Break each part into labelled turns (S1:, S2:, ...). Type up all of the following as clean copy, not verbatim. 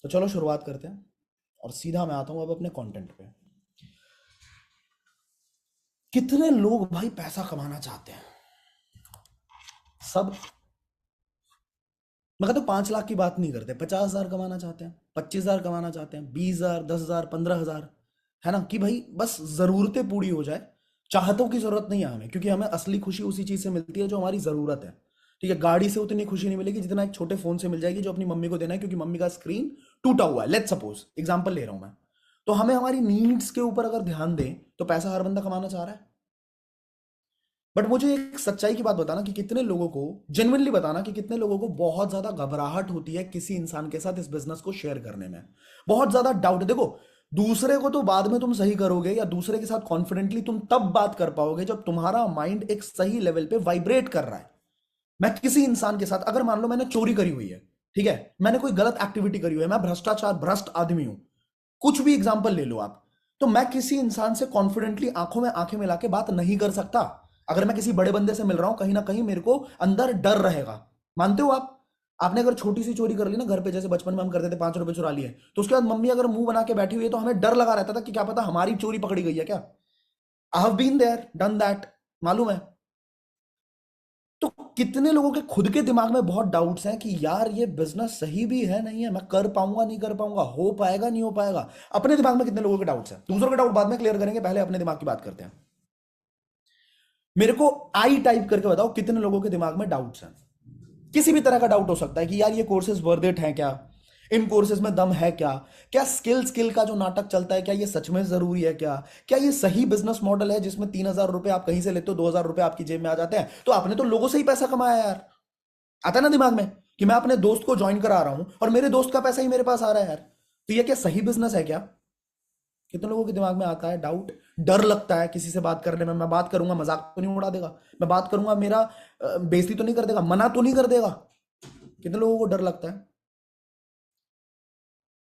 S1: तो चलो शुरुआत करते हैं और सीधा मैं आता हूं अब अपने कंटेंट पे। कितने लोग भाई पैसा कमाना चाहते हैं? सब। मैं कहता हूँ 5 लाख की बात नहीं करते, 50,000 कमाना चाहते हैं, 25,000 कमाना चाहते हैं, 20,000, 10,000, 15,000। है ना कि भाई बस जरूरतें पूरी हो जाए। चाहतों की जरूरत नहीं है हमें, क्योंकि हमें असली खुशी उसी चीज से मिलती है जो हमारी जरूरत है। ठीक है, गाड़ी से उतनी खुशी नहीं मिलेगी जितना एक छोटे फोन से मिल जाएगी जो अपनी मम्मी को देना है क्योंकि मम्मी का स्क्रीन टूटा हुआ है। लेट्स सपोज एग्जांपल ले रहा हूं मैं। तो हमें हमारी नीड्स के ऊपर अगर ध्यान दें तो पैसा हर बंदा कमाना चाह रहा है। बट मुझे एक सच्चाई की बात बताना कि कितने लोगों को, जेन्युइनली बताना कि कितने लोगों को बहुत ज्यादा घबराहट होती है किसी इंसान के साथ इस बिजनेस को शेयर करने में। बहुत ज्यादा डाउट। देखो, दूसरे को तो बाद में तुम सही करोगे या दूसरे के साथ कॉन्फिडेंटली तुम तब बात कर पाओगे जब तुम्हारा माइंड एक सही लेवल पे वाइब्रेट कर रहा है। मैं किसी इंसान के साथ, अगर मान लो मैंने चोरी करी हुई है, ठीक है, मैंने कोई गलत एक्टिविटी करी हुई है, मैं भ्रष्टाचार भ्रष्ट आदमी हूं, कुछ भी एग्जांपल ले लो आप, तो मैं किसी इंसान से कॉन्फिडेंटली आंखों में आंखें मिला के बात नहीं कर सकता। अगर मैं किसी बड़े बंदे से मिल रहा हूं, कहीं ना कहीं मेरे को अंदर डर रहेगा। मानते हो आप? आपने अगर छोटी सी चोरी कर ली ना घर पे, जैसे बचपन में हम करते थे, 5 रुपए चुरा लिए, तो उसके बाद मम्मी अगर मुंह बना के बैठी हुई है तो हमें डर लगा रहता था कि क्या पता हमारी चोरी पकड़ी गई है क्या। I have been there done that, मालूम है। तो कितने लोगों के खुद के दिमाग में बहुत डाउट्स हैं कि यार ये बिजनेस सही भी है नहीं है, मैं कर पाऊंगा नहीं कर पाऊंगा, हो पाएगा नहीं हो पाएगा। अपने दिमाग में कितने लोगों के डाउट्स हैं? दूसरों के डाउट बाद में क्लियर करेंगे, पहले अपने दिमाग की बात करते हैं। मेरे को आई टाइप करके बताओ कितने लोगों के दिमाग में डाउट्स हैं। किसी भी तरह का डाउट हो सकता है कि यार ये कोर्सेज वर्थ इट हैं क्या, इन कोर्सेज में दम है क्या, क्या स्किल स्किल का जो नाटक चलता है क्या ये सच में जरूरी है क्या, क्या ये सही बिजनेस मॉडल है जिसमें 3,000 रुपए आप कहीं से लेते हो, 2,000 रुपए आपकी जेब में आ जाते हैं। तो आपने तो लोगों से ही पैसा कमाया यार। आता है ना दिमाग में कि मैं अपने दोस्त को ज्वाइन करा रहा हूं और मेरे दोस्त का पैसा ही मेरे पास आ रहा है यार। तो ये क्या सही बिजनेस है क्या? कितने लोगों के दिमाग में आता है डाउट। डर लगता है किसी से बात करने में, मैं बात करूंगा मजाक तो नहीं उड़ा देगा, मैं बात करूंगा मेरा बेइज्जती तो नहीं कर देगा, मना तो नहीं कर देगा। कितने लोगों को डर लगता है?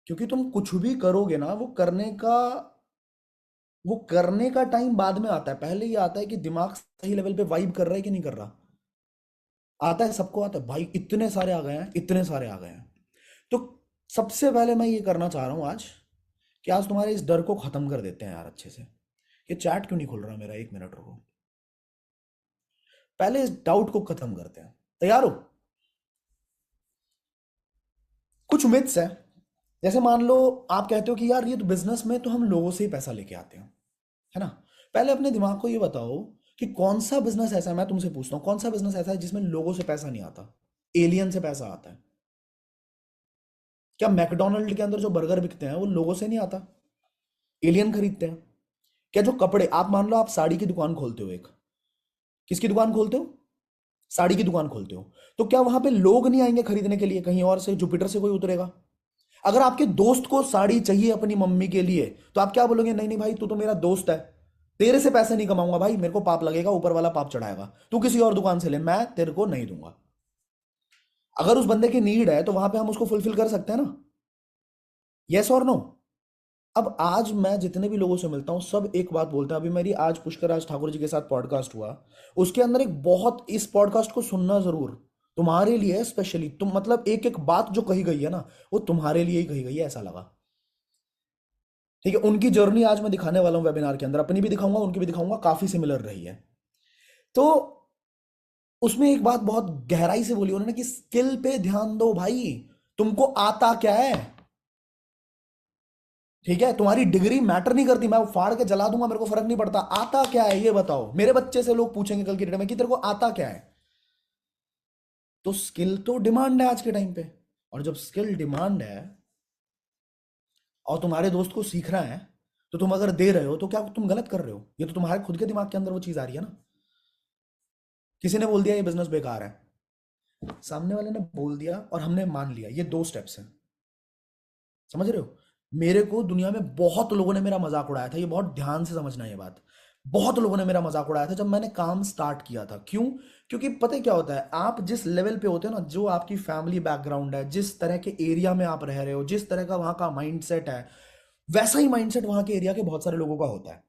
S1: क्योंकि तुम कुछ भी करोगे ना, वो करने का टाइम बाद में आता है, पहले ये आता है कि दिमाग सही लेवल पे वाइब कर रहा है कि नहीं कर रहा। आता है, सबको आता है भाई, इतने सारे आ गए हैं, इतने सारे आ गए हैं। तो सबसे पहले मैं ये करना चाह रहा हूं आज कि आज तुम्हारे इस डर को खत्म कर देते हैं यार अच्छे से। ये चैट क्यों नहीं खुल रहा मेरा? 1 मिनट रुको। पहले इस डाउट को खत्म करते हैं। तैयार हो? कुछ मिथ्स है। जैसे मान लो आप कहते हो कि यार ये तो बिजनेस में तो हम लोगों से ही पैसा लेके आते हैं, है ना। पहले अपने दिमाग को ये बताओ कि कौन सा बिजनेस ऐसा है, मैं तुमसे पूछता हूँ, कौन सा बिजनेस ऐसा है जिसमें लोगों से पैसा नहीं आता, एलियन से पैसा आता है? क्या मैकडोनल्ड के अंदर जो बर्गर बिकते हैं वो लोगों से नहीं आता, एलियन खरीदते हैं? क्या जो कपड़े, आप मान लो आप साड़ी की दुकान खोलते हो, एक किसकी दुकान खोलते हो, साड़ी की दुकान खोलते हो, तो क्या वहां पे लोग नहीं आएंगे खरीदने के लिए? कहीं और से, जुपिटर से कोई उतरेगा? अगर आपके दोस्त को साड़ी चाहिए अपनी मम्मी के लिए, तो आप क्या बोलोगे? नहीं नहीं भाई, तू तो मेरा दोस्त है, तेरे से पैसे नहीं कमाऊंगा भाई, मेरे को पाप लगेगा, ऊपर वाला पाप चढ़ाएगा, तू किसी और दुकान से ले, मैं तेरे को नहीं दूंगा। अगर उस बंदे की नीड है तो वहां पे हम उसको फुलफिल कर सकते हैं ना। यस और नो? अब आज मैं जितने भी लोगों से मिलता हूं सब एक बात बोलते हैं। अभी मेरी आज पुष्कर ठाकुर जी के साथ पॉडकास्ट हुआ, उसके अंदर एक बहुत, इस पॉडकास्ट को सुनना जरूर, तुम्हारे लिए स्पेशली, तुम मतलब एक एक बात जो कही गई है ना, वो तुम्हारे लिए ही कही गई है ऐसा लगा। ठीक है, उनकी जर्नी आज मैं दिखाने वाला हूं वेबिनार के अंदर, अपनी भी दिखाऊंगा उनकी भी दिखाऊंगा, काफी सिमिलर रही है। तो उसमें एक बात बहुत गहराई से बोली उन्होंने कि स्किल पे ध्यान दो भाई, तुमको आता क्या है। ठीक है, तुम्हारी डिग्री मैटर नहीं करती, मैं वो फाड़ के जला दूंगा, मेरे को फर्क नहीं पड़ता, आता क्या है ये बताओ। मेरे बच्चे से लोग पूछेंगे कल की डेट में कि तेरे को आता क्या है। तो स्किल तो डिमांड है आज के टाइम पे, और जब स्किल डिमांड है और तुम्हारे दोस्त को सीखना है, तो तुम अगर दे रहे हो तो क्या तुम गलत कर रहे हो? ये तो तुम्हारे खुद के दिमाग के अंदर वो चीज आ रही है ना। किसी ने बोल दिया ये बिजनेस बेकार है, सामने वाले ने बोल दिया और हमने मान लिया, ये 2 स्टेप्स हैं। समझ रहे हो? मेरे को दुनिया में बहुत लोगों ने मेरा मजाक उड़ाया था, ये बहुत ध्यान से समझना ये बात। बहुत लोगों ने मेरा मजाक उड़ाया था जब मैंने काम स्टार्ट किया था। क्यों? क्योंकि पता है क्या होता है, आप जिस लेवल पे होते हो ना, जो आपकी फैमिली बैकग्राउंड है, जिस तरह के एरिया में आप रह रहे हो, जिस तरह का वहां का माइंडसेट है, वैसा ही माइंडसेट वहां के एरिया के बहुत सारे लोगों का होता है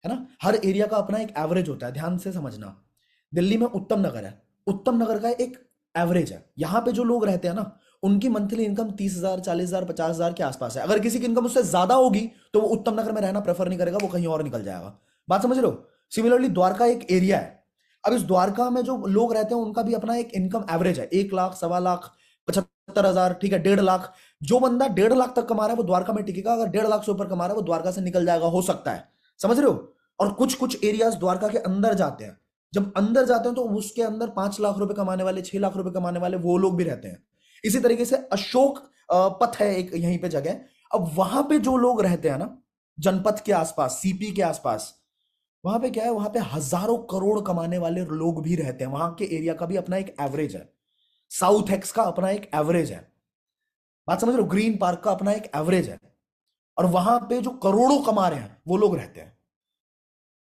S1: ना। हर एरिया का अपना एक एवरेज होता है, ध्यान से समझना। दिल्ली में उत्तम नगर है, उत्तम नगर का एक एवरेज है, यहां पे जो लोग रहते हैं ना, उनकी मंथली इनकम 30,000, 40,000, 50,000 के आसपास है। अगर किसी की इनकम उससे ज्यादा होगी तो वो उत्तम नगर में रहना प्रेफर नहीं करेगा, वो कहीं और निकल जाएगा। बात समझ रहे हो? सिमिलरली द्वारका एक एरिया है। अब इस द्वारका में जो लोग रहते हैं उनका भी अपना एक इनकम एवरेज है, 1 लाख, 1.25 लाख, 75,000, ठीक है, 1.5 लाख। जो बंदा 1.5 लाख तक कमा रहा है वो द्वारका में टिकेगा, अगर 1.5 लाख से ऊपर कमा रहा है वो द्वारका से निकल जाएगा, हो सकता है। समझ रहे हो? और कुछ कुछ एरियाज द्वारका के अंदर जाते हैं। जब अंदर जाते हैं तो उसके अंदर 5 लाख रुपए कमाने वाले, 6 लाख रुपए कमाने वाले वो लोग भी रहते हैं। इसी तरीके से अशोक पथ है एक यहीं पे जगह। अब वहां पे जो लोग रहते हैं ना, जनपथ के आसपास, सीपी के आसपास, वहां पे क्या है, वहां पे हजारों करोड़ कमाने वाले लोग भी रहते हैं। वहां के एरिया का भी अपना एक एवरेज है, साउथ एक्स का अपना एक एवरेज है। बात समझ रहे हो? ग्रीन पार्क का अपना एक एवरेज है। और वहां पे जो करोड़ों कमा रहे हैं वो लोग रहते हैं।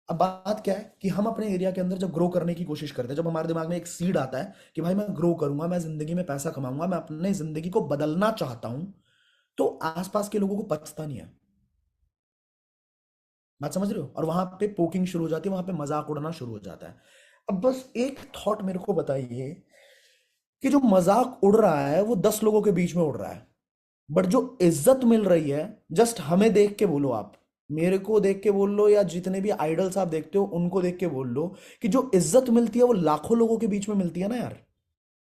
S1: अब बात क्या है कि हम अपने एरिया के अंदर जब ग्रो करने की कोशिश करते हैं, जब हमारे दिमाग में एक सीड आता है कि भाई मैं ग्रो करूंगा, मैं जिंदगी में पैसा कमाऊंगा, मैं अपने जिंदगी को बदलना चाहता हूं, तो आसपास के लोगों को पचता नहीं है। बात समझ रहे हो? और वहां पे पोकिंग शुरू हो जाती है, वहां पे मजाक उड़ना शुरू हो जाता है। अब बस एक थॉट मेरे को बताइए कि जो मजाक उड़ रहा है वो 10 लोगों के बीच में उड़ रहा है, बट जो इज्जत मिल रही है, जस्ट हमें देख के बोलो, आप मेरे को देख के बोल लो या जितने भी आइडल्स आप देखते हो उनको देख के बोल लो, कि जो इज्जत मिलती है वो लाखों लोगों के बीच में मिलती है ना यार।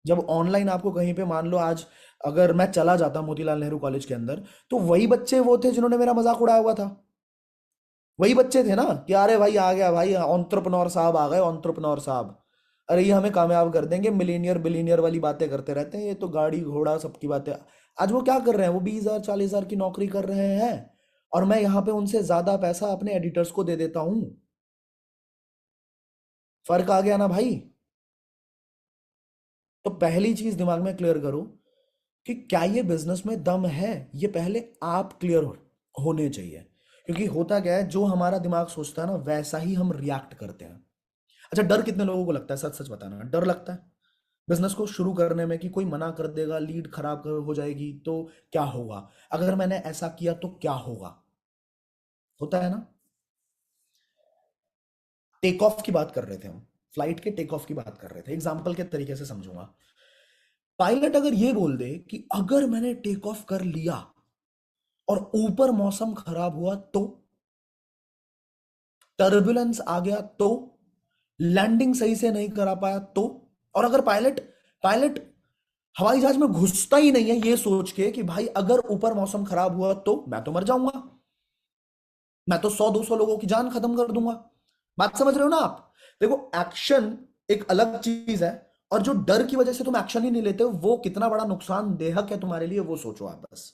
S1: जब ऑनलाइन आपको कहीं पे, मान लो आज अगर मैं चला जाता मोतीलाल नेहरू कॉलेज के अंदर, तो वही बच्चे वो थे जिन्होंने मेरा मजाक उड़ाया हुआ था। वही बच्चे थे ना कि अरे भाई आ गया भाई, एंटरप्रेन्योर साहब आ गए, एंटरप्रेन्योर साहब, अरे ये हमें कामयाब कर देंगे, मिलीनियर बिलीनियर वाली बातें करते रहते हैं, ये तो गाड़ी घोड़ा सबकी बातें। आज वो क्या कर रहे हैं? वो 20,000, 40,000 की नौकरी कर रहे हैं, और मैं यहाँ पे उनसे ज्यादा पैसा अपने एडिटर्स को दे देता हूं। फर्क आ गया ना भाई? तो पहली चीज दिमाग में क्लियर करो कि क्या ये बिजनेस में दम है, ये पहले आप क्लियर होने चाहिए। क्योंकि होता क्या है, जो हमारा दिमाग सोचता है ना वैसा ही हम रिएक्ट करते हैं। अच्छा, डर कितने लोगों को लगता है? सच सच बताना, डर लगता है बिजनेस को शुरू करने में कि कोई मना कर देगा, लीड खराब हो जाएगी तो क्या होगा, अगर मैंने ऐसा किया तो क्या होगा? होता है ना? टेक ऑफ की बात कर रहे थे हम, फ्लाइट के टेक ऑफ की बात कर रहे थे, एग्जाम्पल के तरीके से समझूंगा। पायलट अगर ये बोल दे कि अगर मैंने टेक ऑफ कर लिया और ऊपर मौसम खराब हुआ तो, टर्बुलेंस आ गया तो, लैंडिंग सही से नहीं करा पाया तो, और अगर पायलट पायलट हवाई जहाज में घुसता ही नहीं है ये सोच के कि भाई अगर ऊपर मौसम खराब हुआ तो मैं तो मर जाऊंगा, मैं तो 100-200 लोगों की जान खत्म कर दूंगा। बात समझ रहे हो ना आप? देखो, एक्शन एक अलग चीज है, और जो डर की वजह से तुम एक्शन ही नहीं लेते हो वो कितना बड़ा नुकसानदेहक है तुम्हारे लिए, वो सोचो आप बस।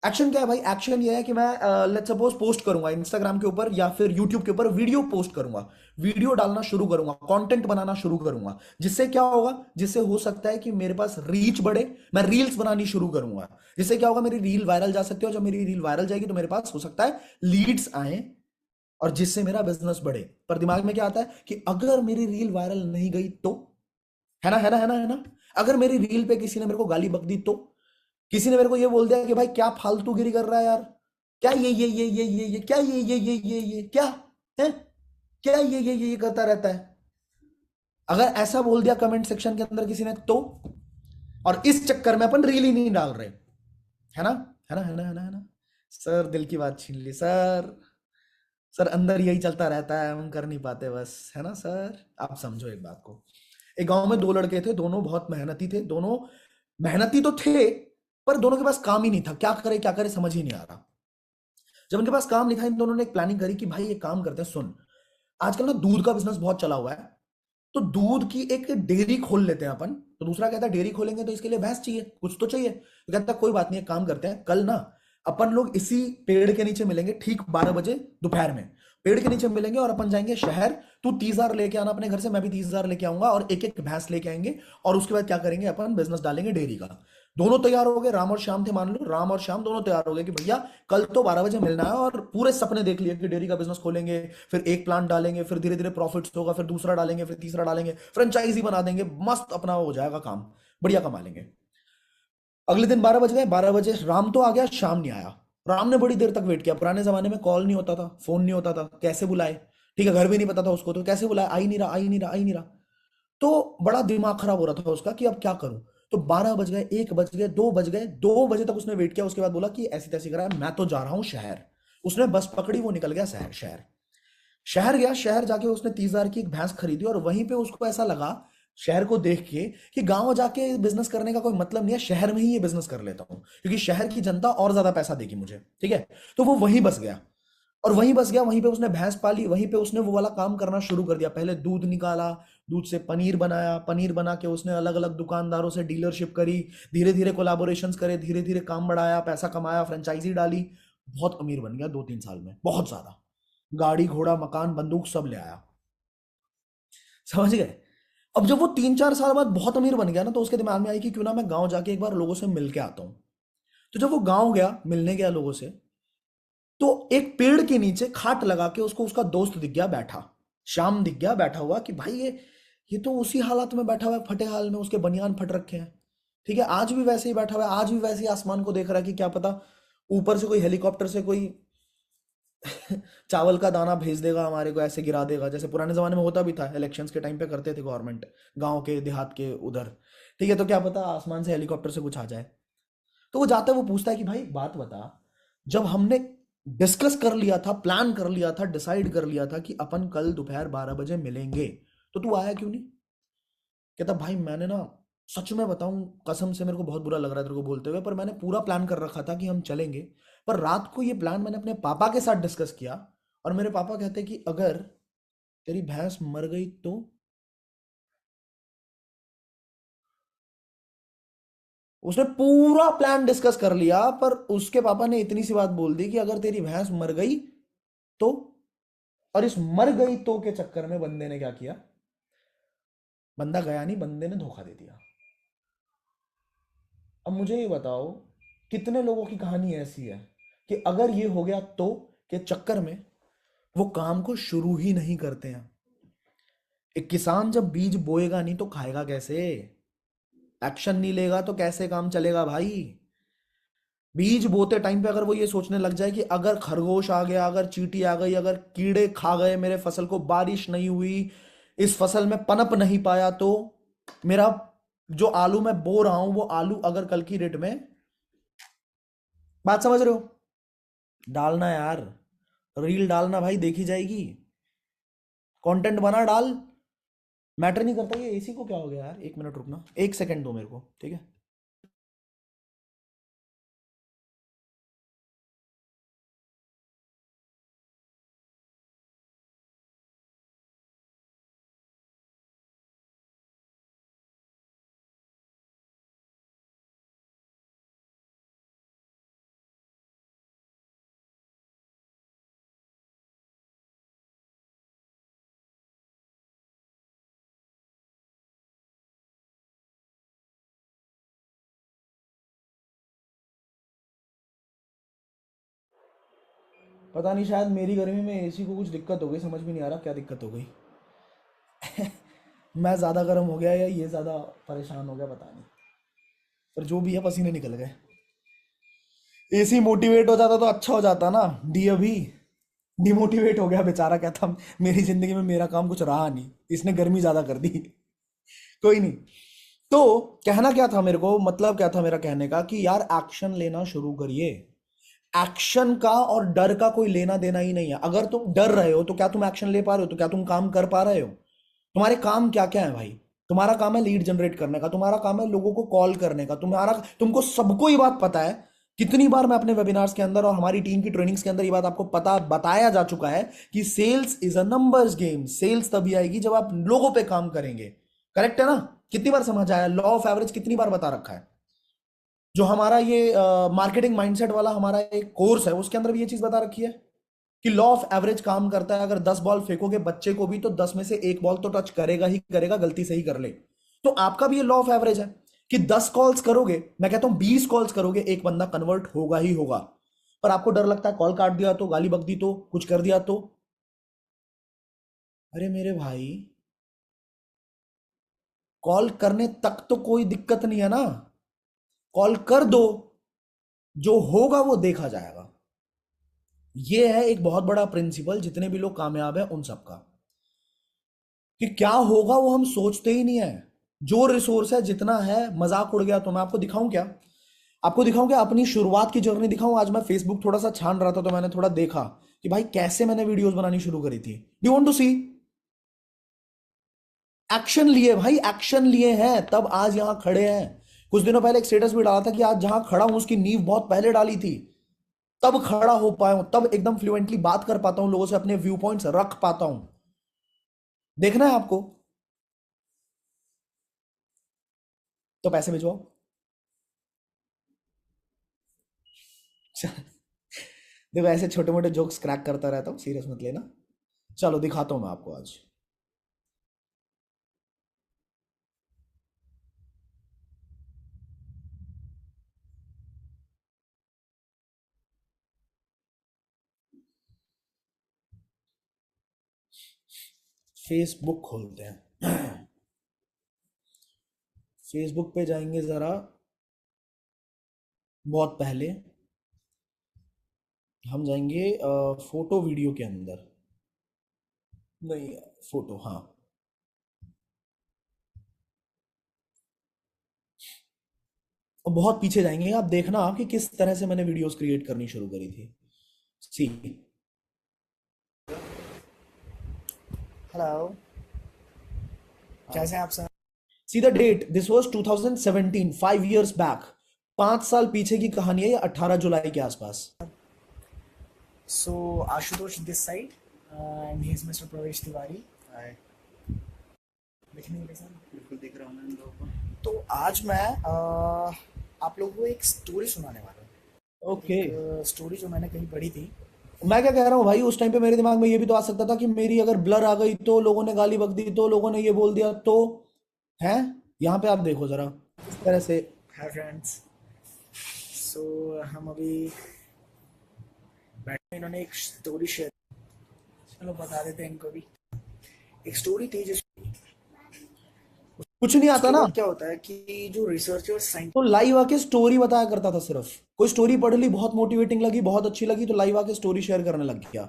S1: एक्शन क्या है भाई? एक्शन ये है कि मैं लेट्स सपोज पोस्ट करूंगा इंस्टाग्राम के ऊपर या फिर यूट्यूब के ऊपर, वीडियो पोस्ट करूंगा, वीडियो डालना शुरू करूंगा, कंटेंट बनाना शुरू करूंगा। जिससे क्या होगा? जिससे हो सकता है कि मेरे पास रीच बढ़े, मैं रील्स बनानी शुरू करूंगा, जिससे क्या होगा, मेरी रील वायरल जा सकती है, और जब मेरी रील वायरल जाएगी तो मेरे पास हो सकता है लीड्स आए, और जिससे मेरा बिजनेस बढ़े। पर दिमाग में क्या आता है कि अगर मेरी रील वायरल नहीं गई तो, है ना, है ना, है ना, है ना? अगर मेरी रील पे किसी ने मेरे को गाली बक दी तो, किसी ने मेरे को ये बोल दिया कि भाई क्या फालतूगिरी कर रहा है यार, क्या ये क्या ये क्या है, क्या ये करता रहता है, अगर ऐसा बोल दिया कमेंट सेक्शन के अंदर किसी ने तो, और इस चक्कर में अपन रील ही नहीं डाल रहे, है ना, है ना, है ना, है ना, है ना? सर दिल की बात छीन ली सर। सर अंदर यही चलता रहता है, हम कर नहीं पाते बस, है ना सर? आप समझो एक बात को। एक गांव में दो लड़के थे, दोनों बहुत मेहनती थे, दोनों मेहनती तो थे, पर दोनों के पास काम ही नहीं था, क्या करे समझ ही नहीं आ रहा। जब उनके पास काम नहीं था, इन दोनों ने एक प्लानिंग करी कि भाई एक काम करते हैं, सुन, आजकल ना दूध का बिजनेस बहुत चला हुआ है, तो दूध की एक डेयरी खोल लेते हैं अपन। तो दूसरा कहता है डेयरी खोलेंगे तो इसके लिए भैंस चाहिए, कुछ तो चाहिए। तो कहता है कोई बात नहीं, एक काम करते हैं, कल ना अपन लोग इसी पेड़ के नीचे मिलेंगे ठीक 12 बजे दोपहर में, पेड़ के नीचे मिलेंगे और अपन जाएंगे शहर, तू 30,000 लेके आना अपने घर से, मैं भी 30,000 लेके आऊंगा, और एक एक भैंस लेके आएंगे, और उसके बाद क्या करेंगे, अपन बिजनेस डालेंगे डेयरी का। दोनों तैयार हो गए, राम और श्याम थे, मान लो राम और श्याम दोनों तैयार हो गए कि भैया कल तो 12 बजे मिलना है, और पूरे सपने देख लिए कि डेयरी का बिजनेस खोलेंगे, फिर एक प्लांट डालेंगे, फिर धीरे धीरे प्रॉफिट्स होगा, फिर दूसरा डालेंगे, फिर तीसरा डालेंगे, फ्रेंचाइजी बना देंगे, मस्त अपना हो जाएगा काम, बढ़िया कमा लेंगे। अगले दिन 12 बज गए, 12 बजे राम तो आ गया, श्याम नहीं आया। राम ने बड़ी देर तक वेट किया, पुराने जमाने में कॉल नहीं होता था, फोन नहीं होता था, कैसे बुलाए, ठीक है, घर भी नहीं पता था उसको, तो कैसे बुलाए, आ ही नहीं रहा, आ ही नहीं रहा, आ ही नहीं रहा। तो बड़ा दिमाग खराब हो रहा था उसका कि अब क्या करूं। तो 12 बज गए, 1 बज गए, 2 बज गए, 2 बजे तक उसने वेट किया। उसके बाद बोला कि ऐसी तैसी करा है, मैं तो जा रहा हूँ शहर। उसने बस पकड़ी, वो निकल गया शहर। शहर शहर गया। शहर जाके उसने 30,000 की एक भैंस खरीदी, और वहीं पे उसको ऐसा लगा शहर को देख के कि गांव जाके बिजनेस करने का कोई मतलब नहीं है, शहर में ही ये बिजनेस कर लेता हूँ, क्योंकि शहर की जनता और ज्यादा पैसा देगी मुझे। ठीक है। तो वो वहीं बस गया, और वहीं बस गया। वहीं पे उसने भैंस पाली, वहीं पे उसने वो वाला काम करना शुरू कर दिया। पहले दूध निकाला, दूध से पनीर बनाया, पनीर बना के उसने अलग अलग दुकानदारों से डीलरशिप करी, धीरे धीरे कोलाबोरेशंस करे, धीरे धीरे काम बढ़ाया, पैसा कमाया, फ्रेंचाइजी डाली। बहुत अमीर बन गया 2-3 साल में, बहुत ज्यादा। गाड़ी घोड़ा मकान बंदूक सब ले आया। समझ गए। अब जब वो 3-4 साल बाद बहुत अमीर बन गया ना, तो उसके दिमाग में आई कि क्यों ना मैं गांव जाके एक बार लोगों से मिल के आता हूँ। तो जब वो गांव गया, मिलने गया लोगों से, तो एक पेड़ के नीचे खाट लगा के उसको उसका दोस्त दिख गया बैठा। श्याम दिख गया बैठा हुआ, कि भाई ये तो उसी हालात में बैठा हुआ है, फटे हाल में, उसके बनियान फट रखे हैं। ठीक है, आज भी वैसे ही बैठा हुआ है, आज भी वैसे ही आसमान को देख रहा है कि क्या पता ऊपर से कोई हेलीकॉप्टर से कोई चावल का दाना भेज देगा हमारे को, ऐसे गिरा देगा, जैसे पुराने जमाने में होता भी था, इलेक्शंस के टाइम पे करते थे गवर्नमेंट, गांव के देहात के उधर। ठीक है, तो क्या पता आसमान से हेलीकॉप्टर से कुछ आ जाए। तो वो जाता है, वो पूछता है कि भाई बात बता, जब हमने डिस्कस कर लिया था, प्लान कर लिया था, डिसाइड कर लिया था कि अपन कल दोपहर 12 बजे मिलेंगे, तो तू आया क्यों नहीं? कहता भाई मैंने ना, सच में बताऊं, कसम से मेरे को बहुत बुरा लग रहा है तेरे को बोलते हुए, पर मैंने पूरा प्लान कर रखा था कि हम चलेंगे। पर रात को ये प्लान मैंने अपने पापा के साथ डिस्कस किया, और मेरे पापा कहते कि अगर तेरी भैंस मर गई तो। उसने पूरा प्लान डिस्कस कर लिया, पर उसके पापा ने इतनी सी बात बोल दी कि अगर तेरी भैंस मर गई तो। और इस मर गई तो के चक्कर में बंदे ने क्या किया? बंदा गया नहीं, बंदे ने धोखा दे दिया। अब मुझे ये बताओ, कितने लोगों की कहानी ऐसी है कि अगर ये हो गया तो के चक्कर में वो काम को शुरू ही नहीं करते हैं। एक किसान जब बीज बोएगा नहीं तो खाएगा कैसे? एक्शन नहीं लेगा तो कैसे काम चलेगा भाई? बीज बोते टाइम पे अगर वो ये सोचने लग जाए कि अगर खरगोश आ गया, अगर चींटी आ गई, अगर कीड़े खा गए मेरे फसल को, बारिश नहीं हुई, इस फसल में पनप नहीं पाया, तो मेरा जो आलू मैं बो रहा हूं वो आलू अगर कल की डेट में, बात समझ रहे हो? डालना यार, रील डालना भाई, देखी जाएगी। कंटेंट बना डाल, मैटर नहीं करता। ये एसी को क्या हो गया यार? 1 मिनट रुकना, 1 सेकंड दो मेरे को, ठीक है? पता नहीं, शायद मेरी गर्मी में एसी को कुछ दिक्कत हो गई, समझ में नहीं आ रहा क्या दिक्कत हो गई। मैं ज़्यादा गर्म हो गया या ये ज़्यादा परेशान हो गया, पता नहीं। पर जो भी है, पसीने निकल गए। एसी मोटिवेट हो जाता तो अच्छा हो जाता ना। डी अभी डिमोटिवेट हो गया बेचारा, कहता मेरी जिंदगी में मेरा काम कुछ रहा नहीं, इसने गर्मी ज़्यादा कर दी। कोई नहीं। तो कहना क्या था मेरे को, मतलब क्या था मेरा कहने का, कि यार एक्शन लेना शुरू करिए। एक्शन का और डर का कोई लेना देना ही नहीं है। अगर तुम डर रहे हो तो क्या तुम एक्शन ले पा रहे हो? तो क्या तुम काम कर पा रहे हो? तुम्हारे काम क्या क्या है भाई? तुम्हारा काम है लीड जनरेट करने का, तुम्हारा काम है लोगों को कॉल करने का, तुम्हारा, तुमको सबको ये बात पता है। कितनी बार मैं अपने वेबिनार्स के अंदर और हमारी टीम की ट्रेनिंग्स के अंदर ये बात आपको पता बताया जा चुका है कि sales is a numbers game. Sales तभी आएगी जब आप लोगों पे काम करेंगे। करेक्ट है ना? कितनी बार समझ आया? लॉ ऑफ एवरेज कितनी बार बता रखा है। जो हमारा ये मार्केटिंग माइंडसेट वाला हमारा एक कोर्स है, उसके अंदर भी ये चीज बता रखी है कि लॉ ऑफ एवरेज काम करता है। अगर 10 बॉल फेंकोगे बच्चे को भी, तो 10 में से 1 बॉल तो टच करेगा ही करेगा, गलती से ही कर ले। तो आपका भी ये लॉ ऑफ एवरेज है कि 10 कॉल्स करोगे, मैं कहता हूं 20 कॉल्स करोगे, एक बंदा कन्वर्ट होगा ही होगा। पर आपको डर लगता है कॉल काट दिया तो, गाली बक दी तो, कुछ कर दिया तो। अरे मेरे भाई, कॉल करने तक तो कोई दिक्कत नहीं है ना। कॉल कर दो, जो होगा वो देखा जाएगा। ये है एक बहुत बड़ा प्रिंसिपल जितने भी लोग कामयाब हैं उन सबका, कि क्या होगा वो हम सोचते ही नहीं है। जो रिसोर्स है जितना है, मजाक उड़ गया तो मैं आपको दिखाऊं क्या? आपको दिखाऊं क्या? अपनी शुरुआत की जर्नी दिखाऊं? आज मैं फेसबुक थोड़ा सा छान रहा था तो मैंने थोड़ा देखा कि भाई कैसे मैंने वीडियोस बनानी शुरू करी थी। Do want to see? Action लिए भाई, एक्शन लिए हैं तब आज यहां खड़े हैं। कुछ दिनों पहले एक स्टेटस भी डाला था कि आज जहां खड़ा हूं उसकी नींव बहुत पहले डाली थी, तब खड़ा हो पाया हूं, तब एकदम फ्लुएंटली बात कर पाता हूं, लोगों से अपने व्यू पॉइंट्स रख पाता हूं। देखना है आपको तो पैसे भिजवाओ। देखो ऐसे छोटे मोटे जोक्स क्रैक करता रहता हूँ, सीरियस मत लेना। चलो दिखाता हूँ मैं आपको आज। फेसबुक खोलते हैं। फेसबुक पे जाएंगे जरा, बहुत पहले हम जाएंगे फोटो वीडियो के अंदर। नहीं, फोटो, हाँ। और बहुत पीछे जाएंगे, आप देखना आप कि किस तरह से मैंने वीडियोस क्रिएट करनी शुरू करी थी। See,
S2: hello. कैसे हैं आप sir?
S1: See the date, this was 2017, 5 years back. 5 साल पीछे की कहानी है ये, 18 जुलाई के आसपास।
S2: So Ashutosh this side and he is mister Pravesh Tiwari.
S3: हाय।
S2: दिख नहीं रहे सर?
S3: बिल्कुल दिख रहा हूँ मैं इन लोगों को।
S2: तो आज मैं आप लोगों को एक स्टोरी सुनाने वाला हूँ।
S1: ओके।
S2: एक स्टोरी जो मैंने कहीं पढ़ी थी।
S1: मैं क्या कह रहा हूँ भाई, उस टाइम पे मेरे दिमाग में ये भी तो आ सकता था कि मेरी अगर ब्लर आ गई तो, लोगों ने गाली बक दी तो, लोगों ने ये बोल दिया तो, है। यहाँ पे आप देखो जरा किस तरह से।
S2: Hi friends. सो हम अभी बैठे, इन्होंने एक स्टोरी शेयर, चलो बता देते हैं इनको भी। एक स्टोरी थी जिस
S1: कुछ नहीं आता
S2: उसके
S1: ना,
S2: बाद क्या होता है कि जो रिसर्चर्स
S1: तो लाइव आके स्टोरी बताया करता था सिर्फ। कोई स्टोरी पढ़ ली, बहुत मोटिवेटिंग लगी, बहुत अच्छी लगी, तो लाइव आके स्टोरी शेयर करने लग गया।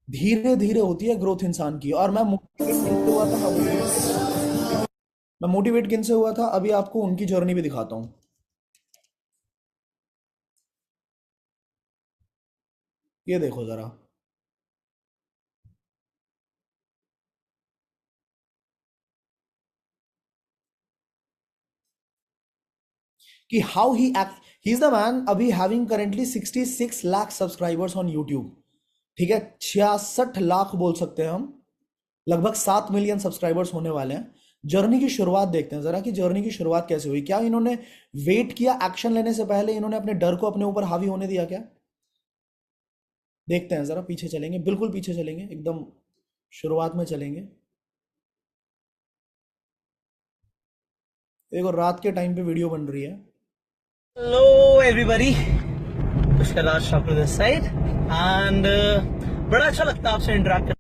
S1: धीरे धीरे होती है ग्रोथ इंसान की। और मैं मोटिवेट किनसे हुआ था, मैं मोटिवेट किनसे हुआ था अभी आपको उनकी जर्नी भी दिखाता हूँ। ये देखो जरा कि how he is the man अभी having currently 66 lakh subscribers on YouTube. ठीक है, 66 लाख बोल सकते हैं हम, लगभग 7 मिलियन सब्सक्राइबर्स होने वाले हैं। जर्नी की शुरुआत देखते हैं जरा कि जर्नी की शुरुआत कैसे हुई। क्या इन्होंने वेट किया एक्शन लेने से पहले? इन्होंने अपने डर को अपने ऊपर हावी होने दिया क्या? देखते हैं जरा, पीछे चलेंगे, बिल्कुल पीछे चलेंगे, एकदम शुरुआत में चलेंगे। देखो रात के टाइम पे वीडियो बन रही है।
S4: Hello everybody, Pushkar Raj Thakur this side and बड़ा अच्छा लगता है आपसे इंटरेक्ट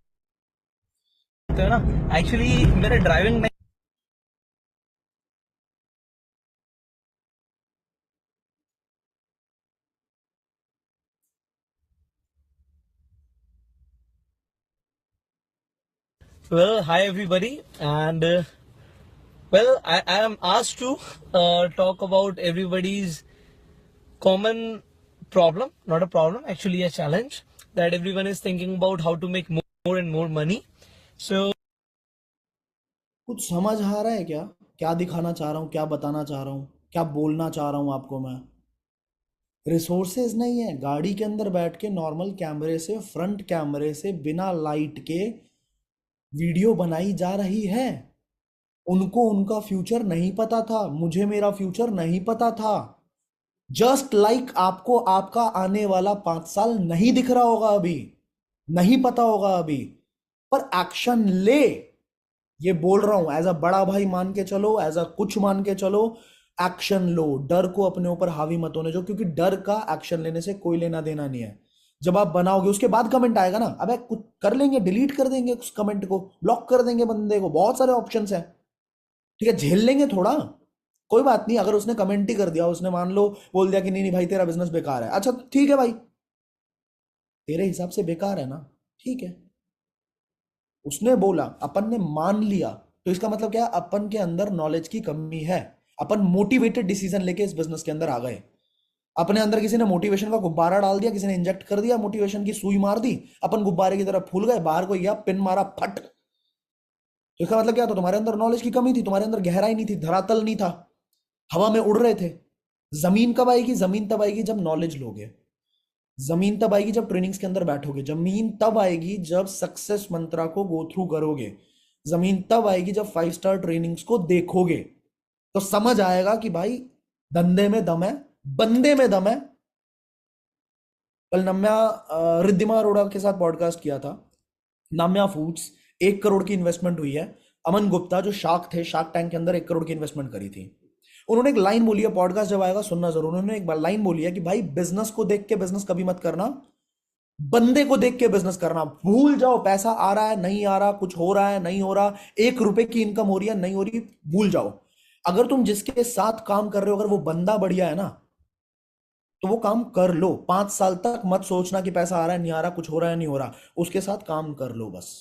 S4: करते हो ना। एक्चुअली मेरे ड्राइविंग में well, hi everybody and I am asked to talk about everybody's common problem, not a problem, actually a challenge that everyone is thinking about how to make more and more money. So
S1: कुछ समझ आ रहा है क्या? क्या दिखाना चाह रहा हूँ, क्या बताना चाह रहा हूँ, क्या बोलना चाह रहा हूँ आपको मैं? रिसोर्सेज नहीं है, गाड़ी के अंदर बैठ के नॉर्मल कैमरे से, फ्रंट कैमरे से, बिना लाइट के वीडियो बनाई जा रही है। उनको उनका फ्यूचर नहीं पता था, मुझे मेरा फ्यूचर नहीं पता था। जस्ट लाइक आपको आपका आने वाला 5 साल नहीं दिख रहा होगा अभी, नहीं पता होगा अभी, पर एक्शन ले। ये बोल रहा हूं एज अ बड़ा भाई, मान के चलो, एज अ कुछ मान के चलो। एक्शन लो, डर को अपने ऊपर हावी मत होने दो, क्योंकि डर का एक्शन लेने से कोई लेना देना नहीं है। जब आप बनाओगे उसके बाद कमेंट आएगा ना, अबे कुछ कर लेंगे, डिलीट कर देंगे उस कमेंट को, ब्लॉक कर देंगे बंदे को, बहुत सारे ऑप्शंस हैं। ठीक है, झेल लेंगे थोड़ा, कोई बात नहीं। अगर उसने कमेंट ही कर दिया, उसने मान लो बोल दिया कि नहीं नहीं भाई तेरा बिजनेस बेकार है, अच्छा ठीक है भाई, तेरे हिसाब से बेकार है ना, ठीक है। उसने बोला, अपन ने मान लिया, तो इसका मतलब क्या है, अपन के अंदर नॉलेज की कमी है। अपन मोटिवेटेड डिसीजन लेके इस बिजनेस के अंदर आ गए। अपने अंदर किसी ने मोटिवेशन का गुब्बारा डाल दिया, किसी ने इंजेक्ट कर दिया, मोटिवेशन की सुई मार दी, अपन गुब्बारे की तरफ फूल गए, बाहर कोई गया पिन मारा फट। तो इसका मतलब क्या था, तुम्हारे अंदर नॉलेज की कमी थी, तुम्हारे अंदर गहराई नहीं थी, धरातल नहीं था, हवा में उड़ रहे थे। जमीन कब आएगी? जमीन तब आएगी जब नॉलेज लोगे। जमीन तब आएगी जब ट्रेनिंग्स के अंदर बैठोगे। जमीन तब आएगी जब सक्सेस मंत्रा को गो थ्रू करोगे। जमीन तब आएगी जब 5 स्टार ट्रेनिंग्स को देखोगे। तो समझ आएगा कि भाई धंधे में दम है, बंदे में दम है। कल नम्या रिद्धिमा अरोड़ा के साथ पॉडकास्ट किया था। नाम्या फूड्स 1 करोड़ की इन्वेस्टमेंट हुई है। अमन गुप्ता जो शार्क थे, शार्क टैंक के अंदर 1 करोड़ की इन्वेस्टमेंट करी थी। उन्होंने एक लाइन बोली है, पॉडकास्ट जब आएगा सुनना जरूर। उन्होंने एक बार लाइन बोली है कि भाई बिजनेस को देख के बिजनेस कभी मत करना, बंदे को देख के बिजनेस करना। भूल जाओ पैसा आ रहा है नहीं आ रहा, कुछ हो रहा है नहीं हो रहा, 1 रुपए की इनकम हो रही है नहीं हो रही, भूल जाओ। अगर तुम जिसके साथ काम कर रहे हो अगर वो बंदा बढ़िया है ना, तो वो काम कर लो। 5 साल तक मत सोचना कि पैसा आ रहा है नहीं आ रहा, कुछ हो रहा है नहीं हो रहा, उसके साथ काम कर लो बस।